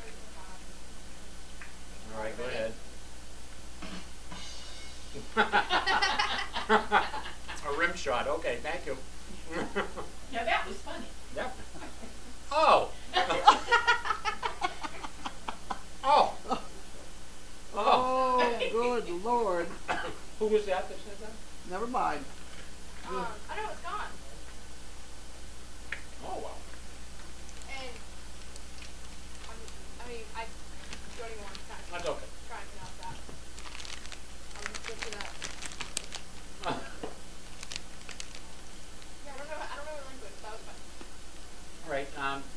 is it on? All right, go ahead. A rim shot. Okay, thank you. Yeah, that was funny. Yep. Oh. Oh. Oh. Oh, good Lord. Who was that said that? Never mind. I know it's gone. Oh, wow. And I don't even want to try That's okay. and pronounce that. I'll just look it up. Yeah, I don't know what language, that was fun. All right,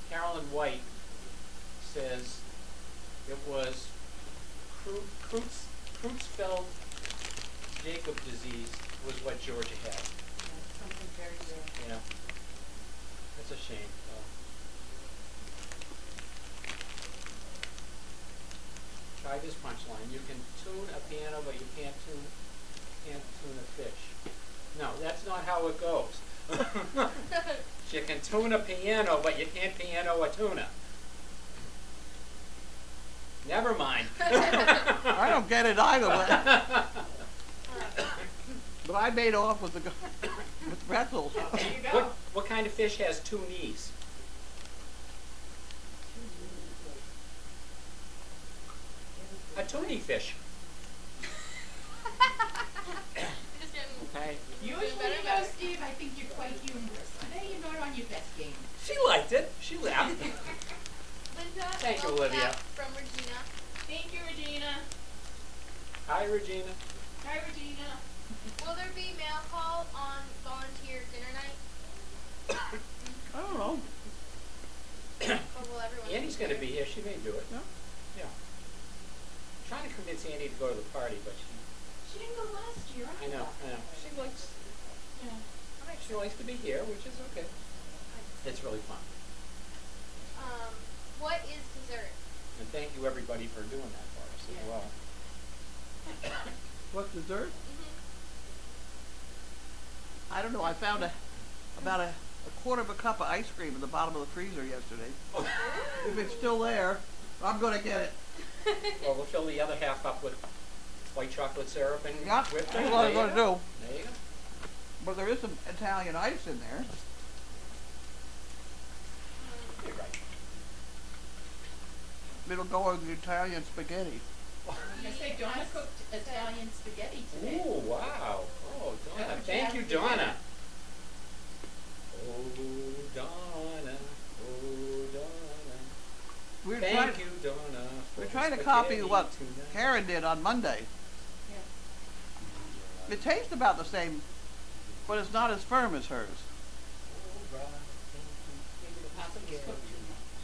Carolyn White says it was Creutzfeldt-Jakob disease was what Georgia had. Yeah, something very rare. Yeah. That's a shame. Try this punchline. You can tune a piano, but you can't tune a fish. No, that's not how it goes. You can tune a piano, but you can't piano a tuna. Never mind. I don't get it either way. But I made off with with pretzels. There you go. What kind of fish has two knees? A toonie fish. Just getting Okay. Usually, better, you know, better. Steve, I think you're quite humorous. Today you're not on your best game. She liked it. She laughed. Linda. Thank you, welcome Olivia. back from Regina. Thank you, Regina. Hi, Regina. Hi, Regina. Will there be mail call on volunteer dinner night? I don't know. Or will everyone? Andy's going to be here. She may do it. Yeah. Yeah. I'm trying to convince Andy to go to the party, but She didn't go last year. I know. She likes to be here, which is okay. It's really fun. What is dessert? And thank you everybody for doing that for us Yeah. as well. What's dessert? Mm-hmm. I don't know. I found about a quarter of a cup of ice cream in the bottom of the freezer yesterday. If it's still there, I'm gonna get it. Well, we'll fill the other half up with white chocolate syrup and Yeah, whipped that's cream. what I'm There you gonna go. do. There you go. But there is some Italian ice in there. You're right. It'll go with the Italian spaghetti. I say Donna cooked Italian spaghetti today. Ooh, wow. Oh, Donna. That's what Thank you you, have to do. Donna. Oh, Donna. Oh, Donna. We're Thank trying, you, Donna. for we're the trying to copy spaghetti what tonight. Karen did on Monday. Yeah. It tastes about the same, but it's not as firm as hers. All right, thank you. Maybe the pasta was cooked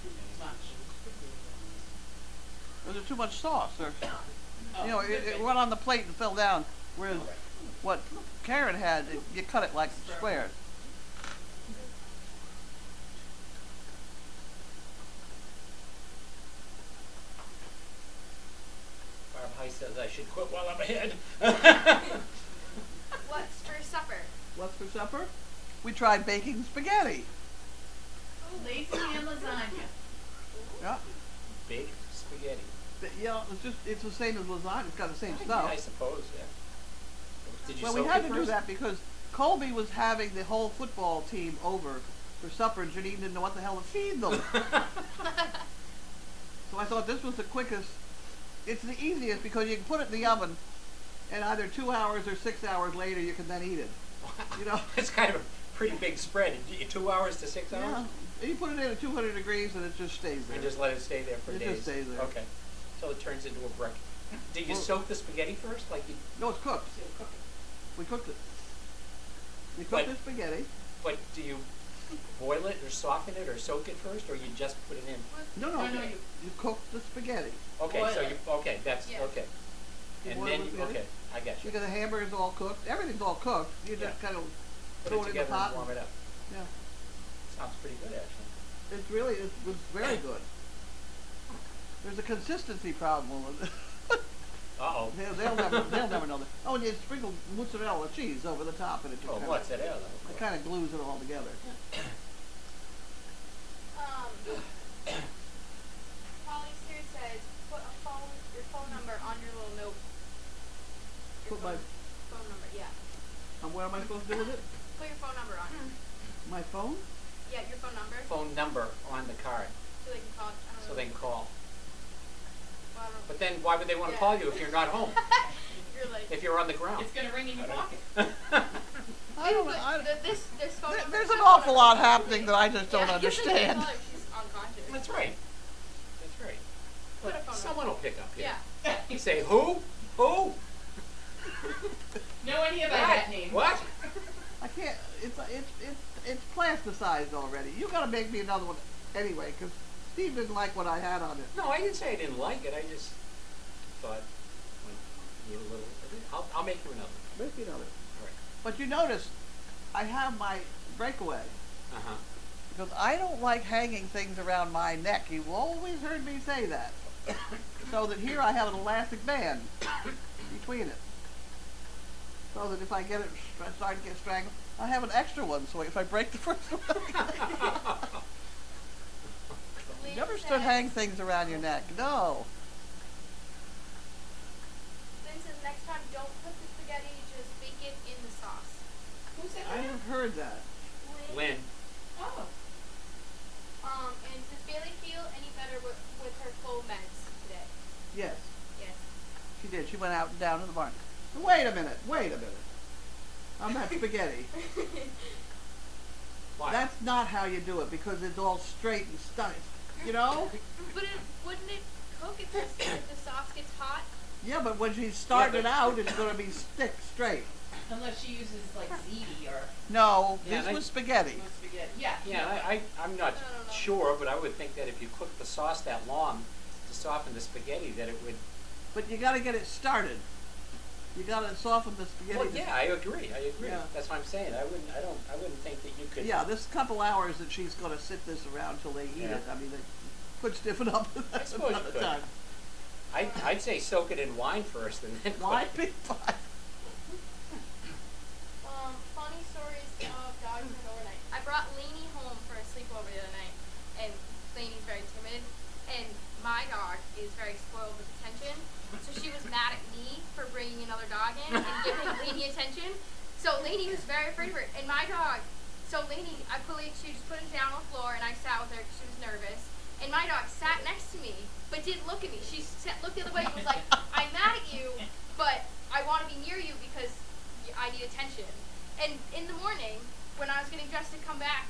too much. Was there too much sauce? Or, Oh, you know, it went on the plate and fell down. Whereas what Karen had, you cut it like squares. Barb High says I should quit while I'm ahead. What's for supper? What's for supper? We tried baking spaghetti. Lazy and lasagna. Yeah. Baked spaghetti. Yeah, it's the same as lasagna. It's got the same Yeah, stuff. I suppose, yeah. Did you Well, soak we had it to do first? that because Colby was having the whole football team over for supper, and Janine didn't know what the hell to feed them. So I thought this was the quickest. It's the easiest because you can put it in the oven, and either 2 hours or 6 hours later you can then eat it. You know? It's kind of a pretty big spread. 2 hours to 6 hours? Yeah. And you put it in at 200 degrees and it just stays there. And just let it stay there for It days? just stays there. Okay. So it turns into a brick. Did you Well- soak the spaghetti first? Like you, No, it's cooked. We cooked it. We cooked the spaghetti. but do you boil it or soften it or soak it first, or you just put it in? No, No, no, you cook the spaghetti. Okay, Boil so it. you, okay, that's, Yeah. okay. You And boil then, the spaghetti. okay, I got you. Because the hamburger's all cooked. Everything's all cooked. You just Yeah. kind of Put throw it it in the together pot. and warm it up. Yeah. Sounds pretty good, actually. It was very good. There's a consistency problem with it. Uh-oh. they'll never know that. Oh, and you sprinkle mozzarella cheese over the top, and it just Oh, kinda, mozzarella. it kind of glues it all together. Hollister says put your phone number on your little note. Your Put my, phone number, yeah. what am I supposed to do with it? Put your phone number on it. My phone? Yeah, your phone number. Phone number on the card, So they can call. I don't so know. they can call. Well, I don't know. But then why would they want to Yeah. call you if you're not home? You're like. If you're on the ground? It's gonna ring in your pocket. I don't know. This phone number. There's this an phone awful number- lot happening that I just don't Yeah, you should just understand. call her if she's unconscious. That's right. That's right. Put a But phone someone will pick up here. Yeah. You say, who? Who? No idea about that name. What? I can't. It's plasticized already. You gotta make me another one anyway, because Steve didn't like what I had on it. No, I didn't say I didn't like it. I just thought, like, need a little. I'll make you another one. Make me another. All right. But you notice, I have my breakaway. Uh-huh. Because I don't like hanging things around my neck. You've always heard me say that. So that here I have an elastic band between it. So that if I get it, start to get strangled, I have an extra one. So if I break the first one, you never stood hang things around your neck. No. Lynn says next time don't cook the spaghetti, just bake it in the sauce. Who said I that? have heard that. Lynn. Oh. And does Bailey feel any better with her full meds today? Yes, Yes. she did. She went out and down to the barn. Wait a minute. On that spaghetti. Why? That's not how you do it because it's all straight and stuck. You know? But wouldn't it cook if the sauce gets hot? Yeah, but when she's starting it but- out, it's going to be stick straight. Unless she uses like ziti or No, Yeah, this and was spaghetti. spaghetti. Yeah. Yeah, I'm not I don't know. sure, but I would think that if you cook the sauce that long to soften the spaghetti, that it would. But you got to get it started. You got to soften the spaghetti. Well, yeah, I agree. Yeah. That's what I'm saying. I wouldn't think that you could. Yeah, this couple hours that she's going to sit this around till they eat Yeah. it. I mean, they could stiffen up. I suppose you another could. time. I'd say soak it in wine first and then. Why cook be fine? Funny stories of dogs and overnight. I brought Lainey home for a sleepover the other night, and Lainey's very timid, and my dog is very spoiled with attention, so she was mad at me for bringing another dog in and giving Lainey attention. So Lainey was very afraid of her, and my dog. So Lainey, she just put him down on the floor, and I sat with her because she was nervous. And my dog sat next to me, but didn't look at me. She looked the other way and was like, "I'm mad at you, but I want to be near you because I need attention." And in the morning, when I was getting dressed to come back,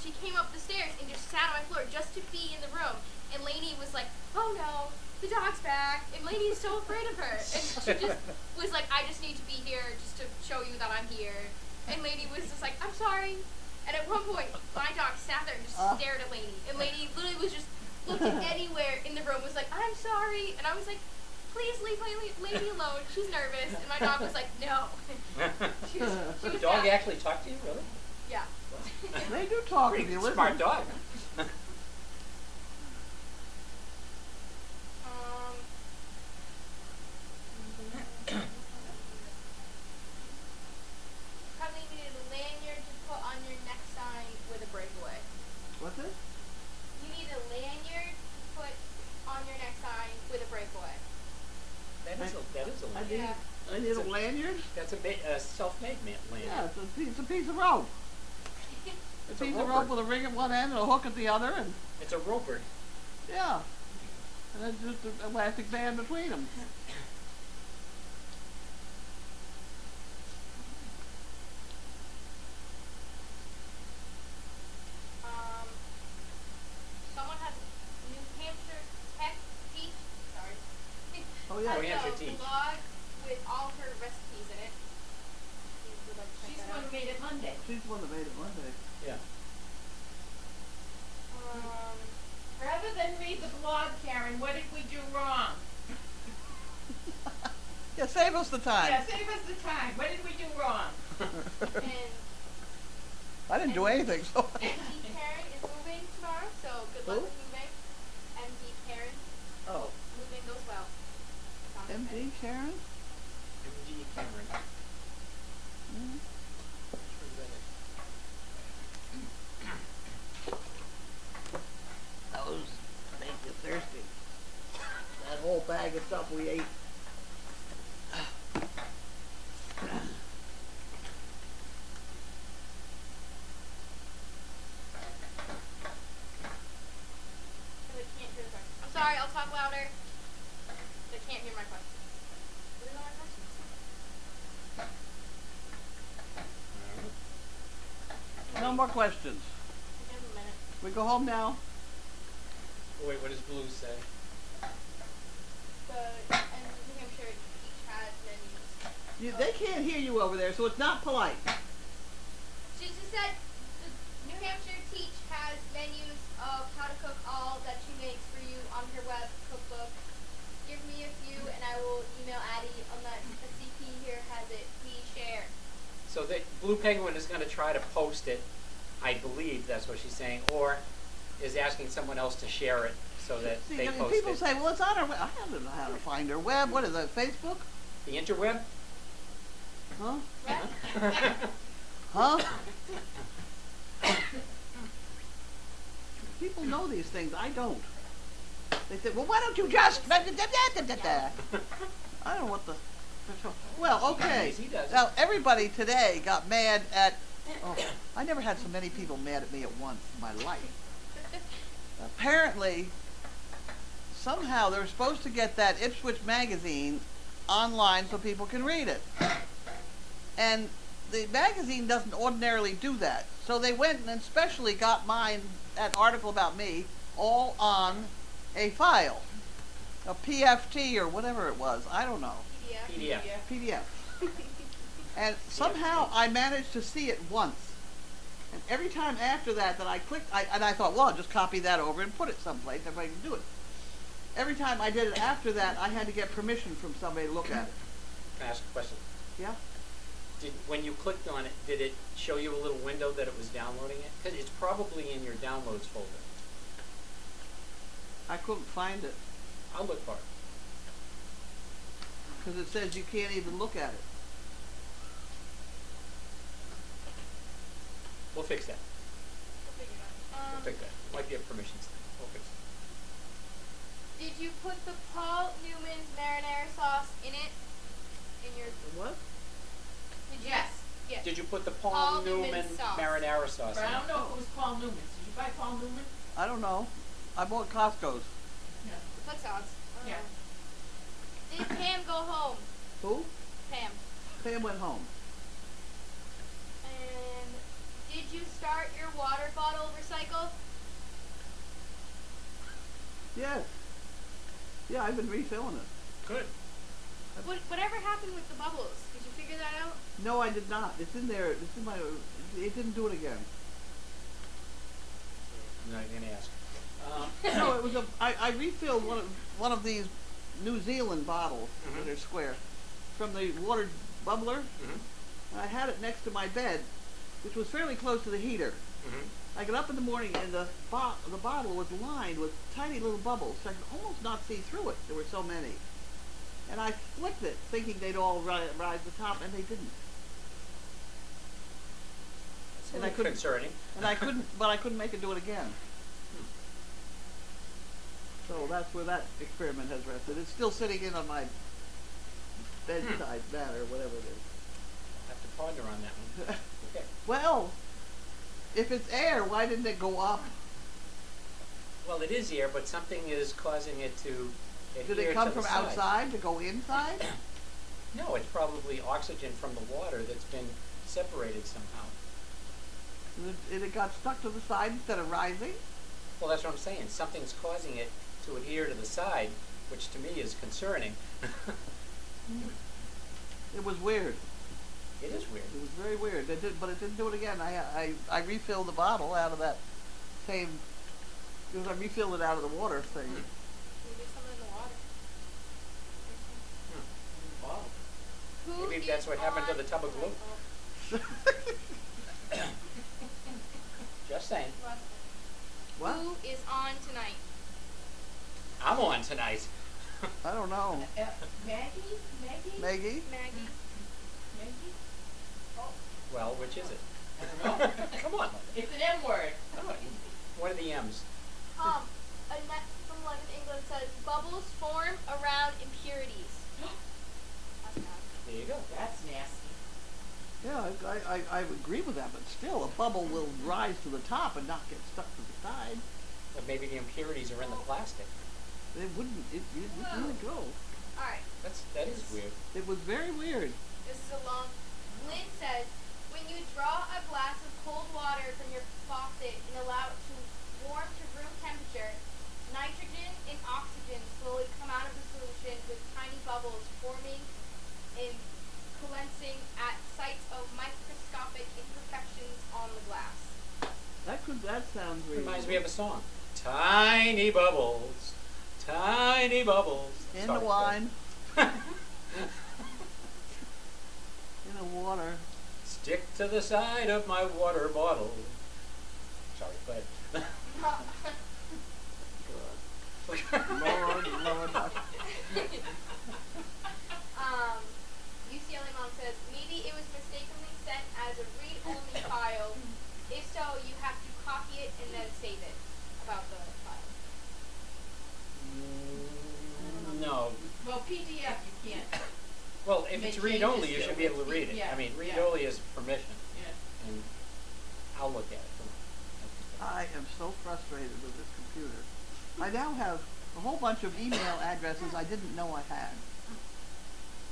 she came up the stairs and just sat on my floor just to be in the room. And Lainey was like, "Oh no, the dog's back." And Lainey is so afraid of her. And she just was like, "I just need to be here just to show you that I'm here." And Lainey was just like, "I'm sorry." And at one point, my dog sat there and just stared at Lainey. And Lainey literally was just looking anywhere in the room, was like, "I'm sorry." And I was like, "Please leave Lainey alone. She's nervous." And my dog was like, "No." she was The dog mad. actually talked to you, really? Yeah. They do talk to Pretty you. smart dog. Probably needed a lanyard to put on your neck sign with a breakaway. What's it? You need a lanyard to put on your neck sign with a breakaway. That is a I lanyard. need, Yeah. I need a lanyard? That's a self-made lanyard. Yeah, it's a piece of rope. It's A a piece of roper. rope with a ring at one end and a hook at the other, and It's a roper. yeah. And then just an elastic band between them. Someone has New Hampshire Tech Teach. Sorry. Oh, yeah. New Hampshire has a Teach. blog with all her recipes in it. If you would like to check She's the that one out. who made it Monday. She's the one that made it Monday. Yeah. Rather than read the blog, Karen, what did we do wrong? Yeah, save us the time. Yeah, save us the time. What did we do wrong? And I didn't do anything, so. MD Karen is moving tomorrow, so good luck Who? with moving. MD Karen, Oh, moving goes well. It's on the MD site. Karen? MG Cameron. Mhm. Those make you thirsty. That whole bag of stuff we ate. They can't hear the questions. I'm sorry, I'll talk louder. They can't hear my questions. What are my questions? No more questions. Give them a minute. We go home now? Wait, what does Blue say? And New Hampshire each has menus. They can't hear you over there, so it's not polite. She just said the New Hampshire Teach has menus of how to cook all that she makes for you on her web cookbook. Give me a few and I will email Addie unless a CP here has it. Please share. So Blue Penguin is going to try to post it. I believe that's what she's saying, or is asking someone else to share it so that See, they and post people it. say, well, it's on our web. I don't know how to find her web. What is that, Facebook? The interweb? Huh? What? Huh? People know these things. I don't. They say, well, why don't you just... I don't know what the... Well, okay. He does. Now, everybody today got mad at... Oh, I never had so many people mad at me at once in my life. Apparently, somehow they're supposed to get that Ipswich magazine online so people can read it. And the magazine doesn't ordinarily do that. So they went and specially got mine, that article about me, all on a file. A PFT or whatever it was. I don't know. PDF. PDF. PDF. And somehow I managed to see it once. And every time after that I clicked, and I thought, well, I'll just copy that over and put it someplace, everybody can do it. Every time I did it after that, I had to get permission from somebody to look at it. Can I ask a question? Yeah? When you clicked on it, did it show you a little window that it was downloading it? Because it's probably in your downloads folder. I couldn't find it I'll look for it. because it says you can't even look at it. We'll fix that. We'll figure it out. We'll fix that. Might be a permissions thing. We'll fix it. Did you put the Paul Newman's marinara sauce in it? In your... What? Did you? Yes. Yes. Did you put the Paul Paul Newman Newman sauce. marinara sauce But in I it? don't know if it was Paul Newman's. Did you buy Paul Newman? I don't know. I bought Costco's. No. What sauce? I don't Yeah. know. Did Pam go home? Who? Pam. Pam went home. And did you start your water bottle recycle? Yes. Yeah, I've been refilling it. Good. Whatever happened with the bubbles? Did you figure that out? No, I did not. It's in there. It's in my... It didn't do it again. I'm not going to ask. No, it was a... I refilled one of these New Zealand bottles that are square from the water bubbler. And I had it next to my bed, which was fairly close to the heater. I got up in the morning and the bottle was lined with tiny little bubbles, so I could almost not see through it. There were so many. And I flicked it, thinking they'd all rise to the top, and they didn't. It's a And I little couldn't- concerning. And I couldn't make it do it again. So that's where that experiment has rested. It's still sitting in on my bedside mat or whatever it is. I'll have to ponder on that one. Okay. Well, if it's air, why didn't it go up? Well, it is air, but something is causing it to adhere Did it come to the from side. outside to go inside? No, it's probably oxygen from the water that's been separated somehow. And it got stuck to the side instead of rising? Well, that's what I'm saying. Something's causing it to adhere to the side, which to me is concerning. It was weird. It is weird. It was very weird. But it didn't do it again. I refilled the bottle out of that same... Because I refilled it out of the water thing. Can you do something in the water? Wow. Who Maybe is that's what happened to on the tub of glue. tonight? Just saying. What? Who is on tonight? I'm on tonight. I don't know. Maggie? Maggie? Maggie. Maggie? Well, which is it? I don't know. Come on. It's an M word. Come on. What are the M's? Annette from London, England says bubbles form around impurities. That's bad. There you go. That's nasty. Yeah, I agree with that, but still, a bubble will rise to the top and not get stuck to the side. But maybe the impurities are in the plastic. It wouldn't go. Alright, That is weird. It was very weird. this is a long. Lynn says, when you draw a glass of cold water from your faucet and allow it to warm to room temperature, nitrogen and oxygen slowly come out of the solution with tiny bubbles forming and condensing at sites of microscopic imperfections on the glass. That sounds real. Reminds me of a song. Tiny bubbles. Tiny bubbles. In Sorry, the go wine, ahead. in the water. It's Stick to the side of my water bottle. Sorry, go ahead. Lord, Lord. UCLA mom says maybe it was mistakenly sent as a read-only file. If so, you have to copy it and then save it about the file. No. Well, PDF you can't. Well, if Make it's read-only, changes you to should it. be able to read it. Yeah, I mean, yeah. read-only is permission, Yeah. and I'll look at it. I am so frustrated with this computer. I now have a whole bunch of email addresses I didn't know I had.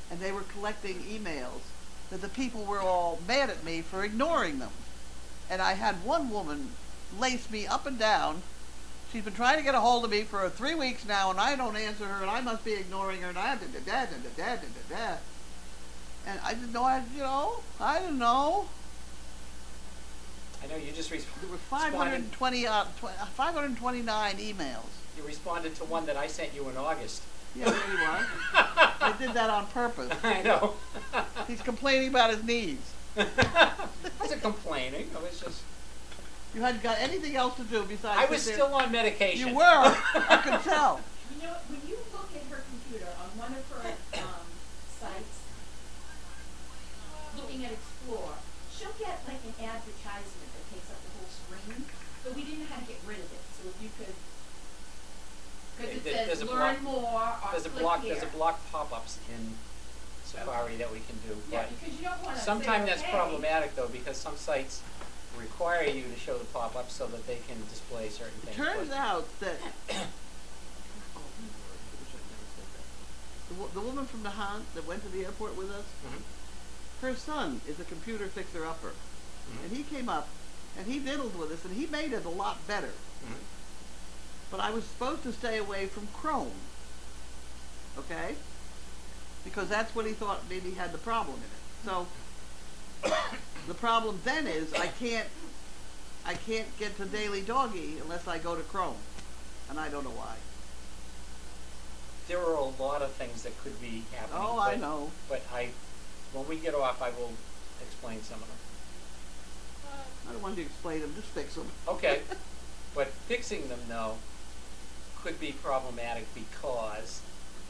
And they were collecting emails that the people were all mad at me for ignoring them. And I had one woman lace me up and down. She's been trying to get a hold of me for 3 weeks now, and I don't answer her, and I must be ignoring her, and I and I didn't know, I didn't know. I know you just There were responded. 529 emails. You responded to one that I sent you in August. Yeah, there you are. I did that on purpose. I know. He's complaining about his knees. I wasn't complaining. I was just. You hadn't got anything else to do besides. I was sit still there. on medication. You were. I could tell. You know, when you look at her computer on one of her sites, looking at Explore, she'll get like an advertisement that takes up the whole screen, but we didn't know how to get rid of it. So if you could, because it There's says a learn block- more or There's a click block. here. There's a block pop-ups in Safari that we can do. Yeah, But because you don't want to sometimes say, that's okay. problematic though, because some sites require you to show the pop-ups so that they can display certain It things. turns But- out that the woman from the hunt that went to the airport with us, Mhm. her son is a computer fixer-upper. Mhm. And he came up and he diddled with us and he made it a lot better. Mhm. But I was supposed to stay away from Chrome. Okay? Because that's what he thought maybe had the problem in it. So the problem then is I can't get to Daily Doggy unless I go to Chrome. And I don't know why. There are a lot of things that could be happening. Oh, I know. But when we get off, I will explain some of them. I don't want you to explain them, just fix them. Okay. But fixing them, though, could be problematic because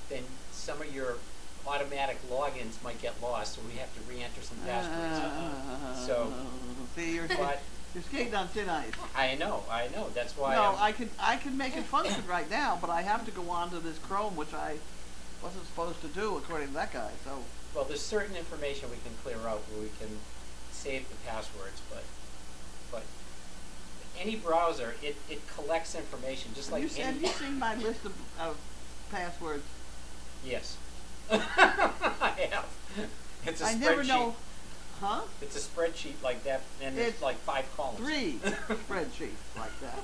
then some of your automatic logins might get lost, so we have to re-enter some passwords. So, See, you're but skating on thin ice. I know. That's why. No, I can make it function right now, but I have to go on to this Chrome, which I wasn't supposed to do according to that guy. So Well, there's certain information we can clear out where we can save the passwords, but any browser, it collects information just like have any. you seen my list of passwords? Yes. I have. It's a I spreadsheet. never know. Huh? It's a spreadsheet like that, and it's It's like 5 columns. 3 spreadsheets like that.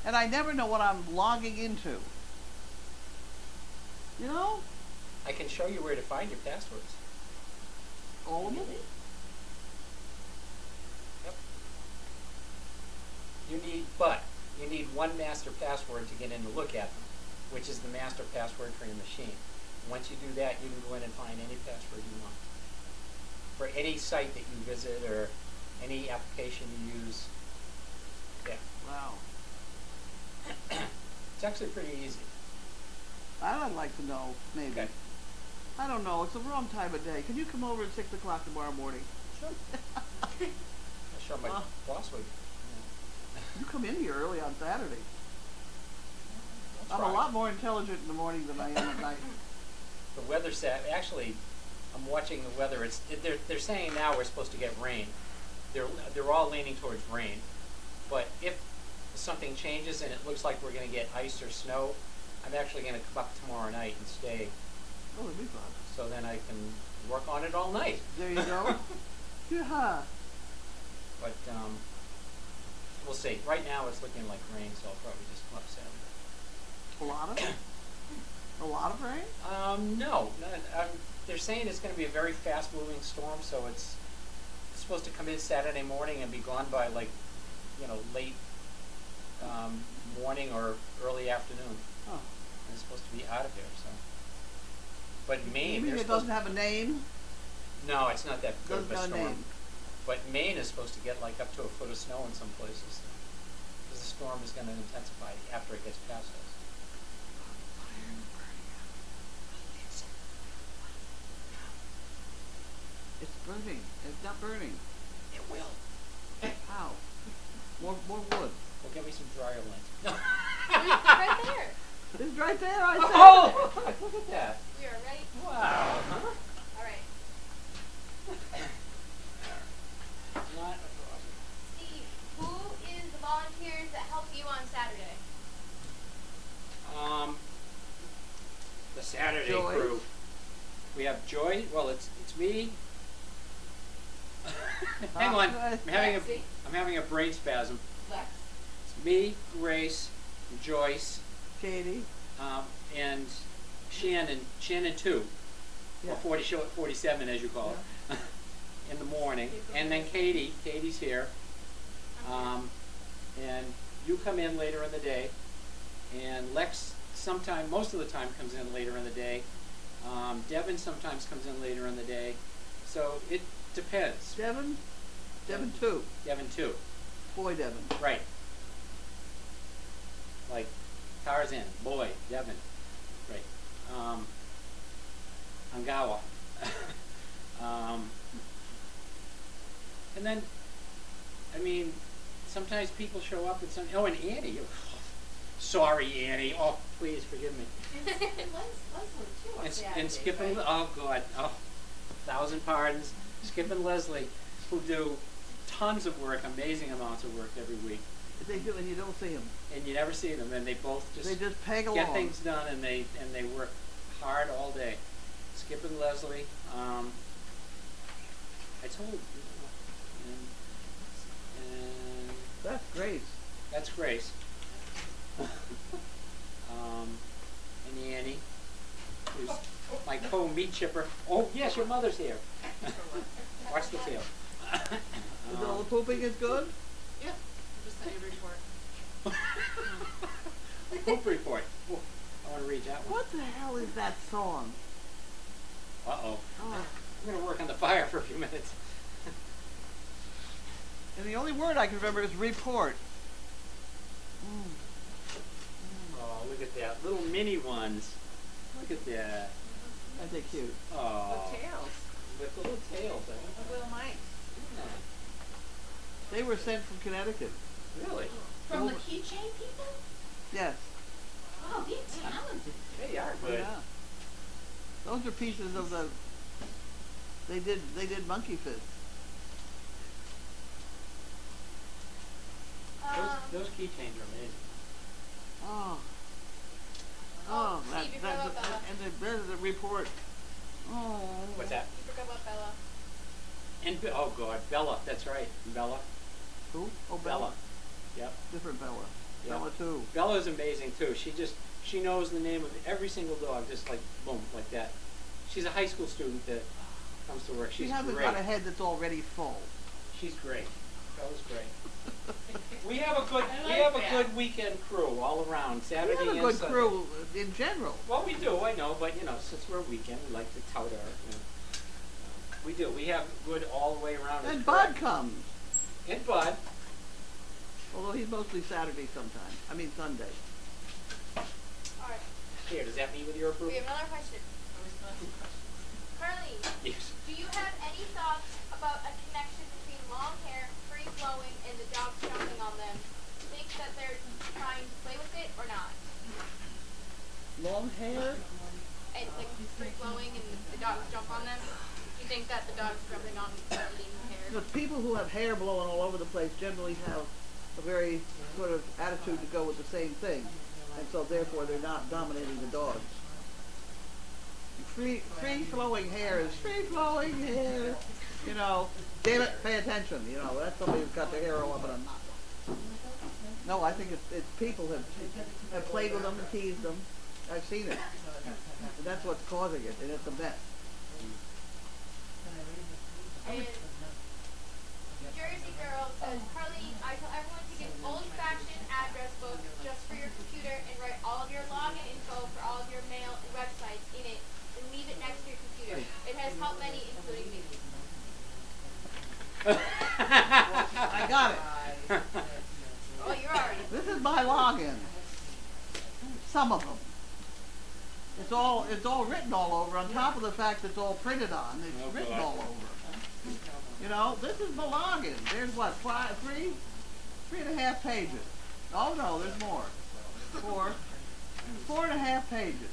And I never know what I'm logging into. You know? I can show you where to find your passwords. All of them? Yep. You need one master password to get in to look at them, which is the master password for your machine. Once you do that, you can go in and find any password you want. For any site that you visit or any application you use. Yeah. Wow. It's actually pretty easy. I'd like to know, maybe. Okay. I don't know. It's the wrong time of day. Can you come over at 6 o'clock tomorrow morning? Sure. I'm sure my boss would. You come in here early on Saturday. I'll I'm try. a lot more intelligent in the morning than I am at night. The weather actually, I'm watching the weather. They're saying now we're supposed to get rain. They're all leaning towards rain, but if something changes and it looks like we're going to get ice or snow, I'm actually going to come up tomorrow night and stay. Oh, it'll be fun. So then I can work on it all night. There you go. Yeah. But we'll see. Right now it's looking like rain, so I'll probably just come up Saturday. A lot of it? A lot of rain? No. They're saying it's going to be a very fast-moving storm, so it's supposed to come in Saturday morning and be gone by late morning or early afternoon. Oh. And it's supposed to be out of here, so. But You Maine, mean they're it supposed doesn't have a name? No, it's not that good of Doesn't a got a storm. name. But Maine is supposed to get like up to a foot of snow in some places. Because the storm is going to intensify after it gets past us. It's burning. It's not burning. It will. How? More wood. Well, get me some dryer lint. Right there. It's right there. I said. Oh! Look at that. We are ready. Wow. Huh? All right. Not a problem. Steve, who is the volunteers that help you on Saturday? The Saturday Joy. crew. We have Joy. Well, it's me. Hang on. Lexi. I'm having a brain spasm. Lex. It's me, Grace, Joyce, Katie. and Shannon. Shannon 2. Yeah. Or 47 as you call it. In the morning. And then Katie. Katie's here. And you come in later in the day. And Lex most of the time comes in later in the day. Devin sometimes comes in later in the day. So it depends. Devin. Devin 2. Devin 2. Boy Devin. Right. Like Tarzan, boy, Devin. Right. Angawa. And then, I mean, sometimes people show up and and Annie. Sorry, Annie. Oh, please forgive me. And Leslie too on Saturdays, And Skip and, right? oh God, 1,000 pardons. Skip and Leslie, who do tons of work, amazing amounts of work every week. They do, and you don't see them. And you never see them, and they both They just peg get along. things done, and they work hard all day. Skip and Leslie, I told you, and That's great. that's Grace. And Annie, who's my co-meat chipper. Oh yes, your mother's here. Watch the tail. Is all the pooping is good? Yeah. Just send you a report. Poop report. Oh, I want to read that one. What the hell is that song? Uh-oh. Oh. I'm going to work on the fire for a few minutes. And the only word I can remember is report. Oh, look at that. Little mini ones. Look at that. Aren't they cute? Oh. The tails. With the little tails. Eh? Little mice. They were sent from Connecticut. Really? From the keychain people? Yes. Oh, they're talented. They are good. Yeah. Those are pieces of the. They did Monkey Fist. Those keychains are amazing. Oh. Oh, that, Steve, you that, forgot about Bella. and there's the report. Oh. What's that? You forgot about Bella. And oh God, Bella. That's right, Bella. Who? Oh, Bella. Bella. Yep. Different Bella. Yeah. Bella too. Bella's amazing too. She knows the name of every single dog, just like boom, like that. She's a high school student that comes to work. She She's hasn't great. got a head that's already full. She's great. Bella's great. We have a that. good weekend crew all around. Saturday We have a and good Sunday. crew in general. Well, we do, I know, but since we're a weekend, we like to tout our. We do. We have good all the way around. And It's Bud correct. comes. And Bud. Although he's mostly Saturday sometimes. I mean Sunday. All right. Here, does that meet with your We approval? have another question. Carly, Yes. do you have any thoughts about a connection between long hair, free flowing, and the dogs jumping on them? Think that they're trying to play with it or not? Long hair? And like free flowing and the dogs jump on them? Do you think that the dogs jumping on eating hair? The people who have hair blowing all over the place generally have a very sort of attitude to go with the same thing. And so therefore they're not dominating the dogs. Free flowing hair is free flowing hair. You know, damn it, pay attention. You know, that's somebody who's got their hair all up in a knot. No, I think it's people have played with them and teased them. I've seen it. And that's what's causing it, and it's a mess. And Jersey Girl says, Carly, I tell everyone to get old-fashioned address books just for your computer and write all of your login info for all of your mail and websites in it and leave it next to your computer. It has helped many, including me. some of them. It's all written all over, on top of the fact it's all printed on, it's Oh, written God. all over. You know, this is belonging. There's what, 3.5 pages. Oh no, there's more. 4.5 pages.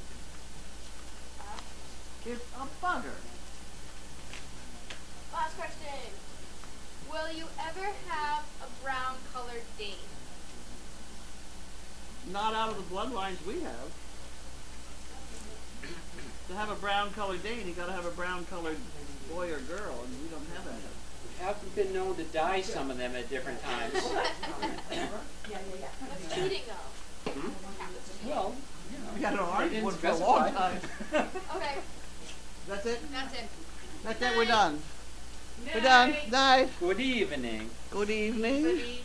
It's a bugger. Last question. Will you ever have a brown colored Dane? Not out of the bloodlines we have. To have a brown colored Dane, you gotta have a brown colored boy or girl, and we don't have any. We haven't been known to dye some of them at different times. That's cheating though. Well, We had an orange didn't one for a long specify. time. Okay, That's it? that's it. That's it, we're done. We're done. Night. good evening. Good evening. Buddy.